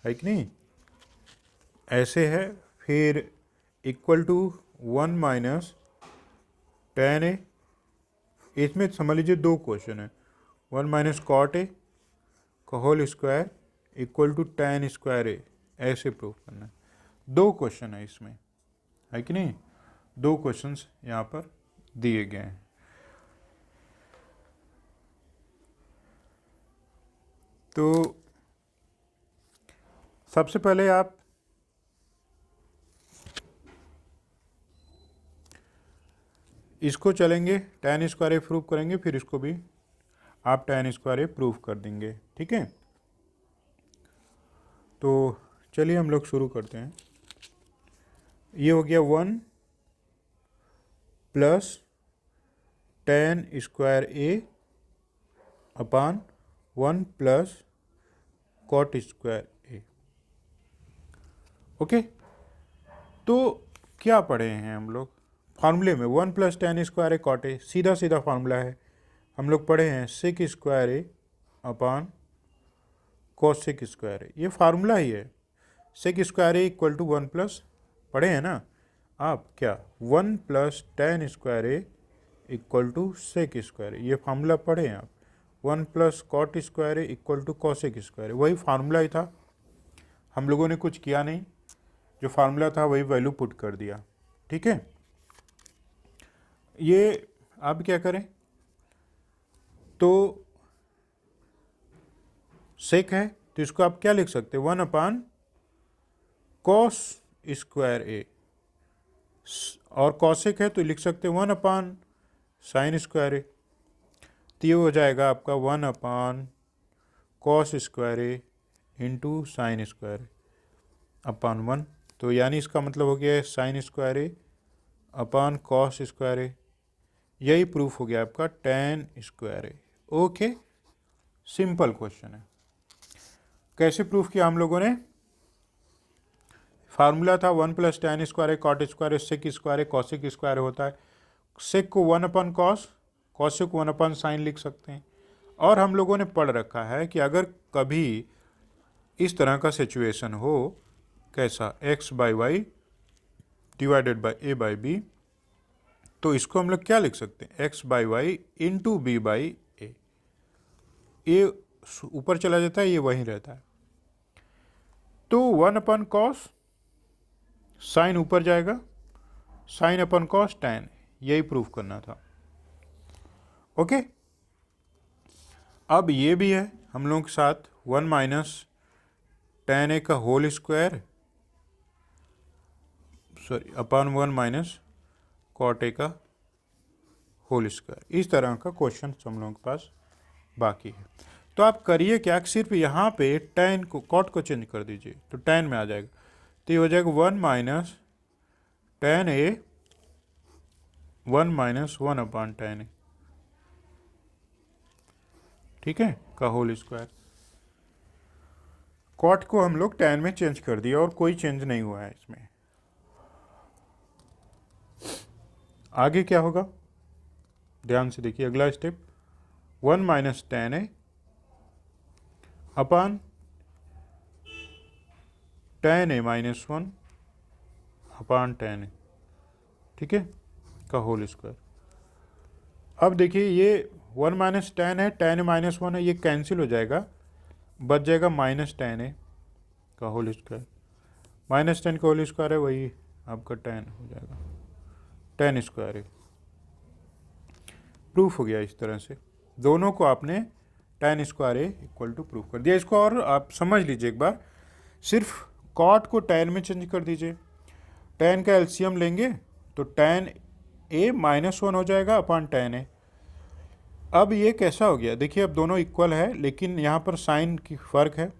है कि नहीं, ऐसे है। फिर इक्वल टू 1 माइनस tan ए, इसमें समझ लीजिए दो क्वेश्चन है, 1 माइनस कॉट ए का whole square equal to tan square a, ऐसे प्रूफ करना है। दो क्वेश्चन है इसमें, है कि नहीं, दो क्वेश्चंस यहाँ पर दिए गए हैं। तो सबसे पहले आप इसको चलेंगे, tan स्क्वायर ए प्रूफ करेंगे, फिर इसको भी आप tan स्क्वायर ए प्रूफ कर देंगे। ठीक है, तो चलिए हम लोग शुरू करते हैं। ये हो गया 1 plus tan square a upon 1 plus cot square a. Okay, तो क्या पढ़े हैं हम लोग फार्मूले में, 1 plus tan square a cot a, सीधा सीधा फार्मूला है। हम लोग पढ़े हैं sec square a upon cosec square a, ये फार्मूला ही है। Sec square a equal to 1 plus, पढ़े हैं ना आप, क्या 1 plus tan square a equal to sec square a, ये फार्मूला पढ़े हैं आप। 1 plus cot square a equal to cosec square a, वही फार्मूला ही था, हम लोगों ने कुछ किया नहीं, जो फार्मूला था वही वैल्यू पुट कर दिया। ठीक है, ये अब क्या करें, तो सेक है तो इसको आप क्या लिख सकते हैं, 1 अपान कॉस स्क्वायर ए, और कॉसेक है तो लिख सकते हैं 1 अपान साइन स्क्वायर ए, तो ये हो जाएगा आपका 1/cos² into sine square upon 1। तो यानी इसका मतलब हो गया है sin² अपॉन cos²। यही प्रूफ हो गया आपका tan²। ओके, सिंपल क्वेश्चन है। कैसे प्रूफ किया हम लोगों ने? फार्मूला था 1 + tan² cot² sec² cosec² होता है। सेक को 1/cos, cosec को 1/sin लिख सकते हैं। और हम लोगों ने पढ़ रखा है कि अगर कभी इस तरह का सिचुएशन हो, कैसा, x/y / a/b, तो इसको हम लोग क्या लिख सकते हैं, x/y इंटू b/a। ये ऊपर चला जाता है, ये वहीं रहता है। तो 1/cos, साइन ऊपर जाएगा, sin/cos tan, यही प्रूफ करना था। ओके, अब ये भी है हम लोगों के साथ 1 - tan a का whole square, sorry upon 1 - cot a का होल स्क्वायर। इस तरह का क्वेश्चन हम लोगों के पास बाकी है। तो आप करिए क्या, सिर्फ यहाँ पे tan को, cot को चेंज कर दीजिए तो tan में आ जाएगा। तो ये हो जाएगा 1 - tan a 1 - 1/tan a, ठीक है, का होल स्क्वायर। cot को हम लोग tan में चेंज कर दिया और कोई चेंज नहीं हुआ है इसमें। आगे क्या होगा, ध्यान से देखिए अगला step, 1 - tan a upon tan a - 1 upon tan a, ठीक है, का होल स्क्वायर। अब देखिए ये 1 - tan है, tan a - 1 है, ये कैंसिल हो जाएगा, बच जाएगा -tan a का होल स्क्वायर। -tan का होल स्क्वायर है वही आपका tan हो जाएगा, tan²। प्रूफ हो गया। इस तरह से दोनों को आपने tan² इक्वल टू प्रूफ कर दिया। इसको और आप समझ लीजिए एक बार, सिर्फ cot को tan में चेंज कर दीजिए, tan का एलसीएम लेंगे तो tan a - 1 हो जाएगा अपॉन tan a। अब ये कैसा हो गया, देखिए अब दोनों इक्वल है, लेकिन यहाँ पर साइन की फ़र्क है,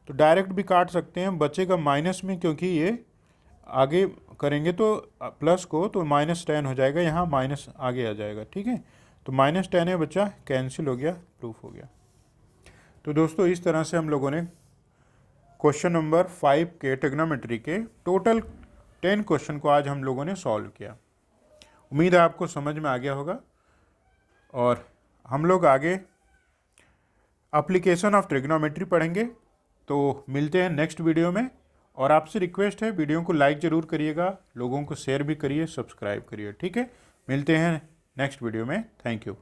तो डायरेक्ट भी काट सकते हैं, बचेगा माइनस में, क्योंकि ये आगे करेंगे तो प्लस को, तो -tan हो जाएगा, यहाँ माइनस आगे आ जाएगा, ठीक है। तो -tan a बचा, कैंसिल हो गया, प्रूफ हो गया। तो दोस्तों इस तरह से हम लोगों ने क्वेश्चन नंबर 5 के ट्रिग्नोमेट्री के टोटल 10 क्वेश्चन को आज हम लोगों ने सॉल्व किया। उम्मीद है आपको समझ में आ गया होगा। और हम लोग आगे एप्लीकेशन ऑफ ट्रिग्नोमेट्री पढ़ेंगे। तो मिलते हैं नेक्स्ट वीडियो में। और आपसे रिक्वेस्ट है, वीडियो को लाइक ज़रूर करिएगा, लोगों को शेयर भी करिए, सब्सक्राइब करिए, ठीक है। मिलते हैं नेक्स्ट वीडियो में। Thank you.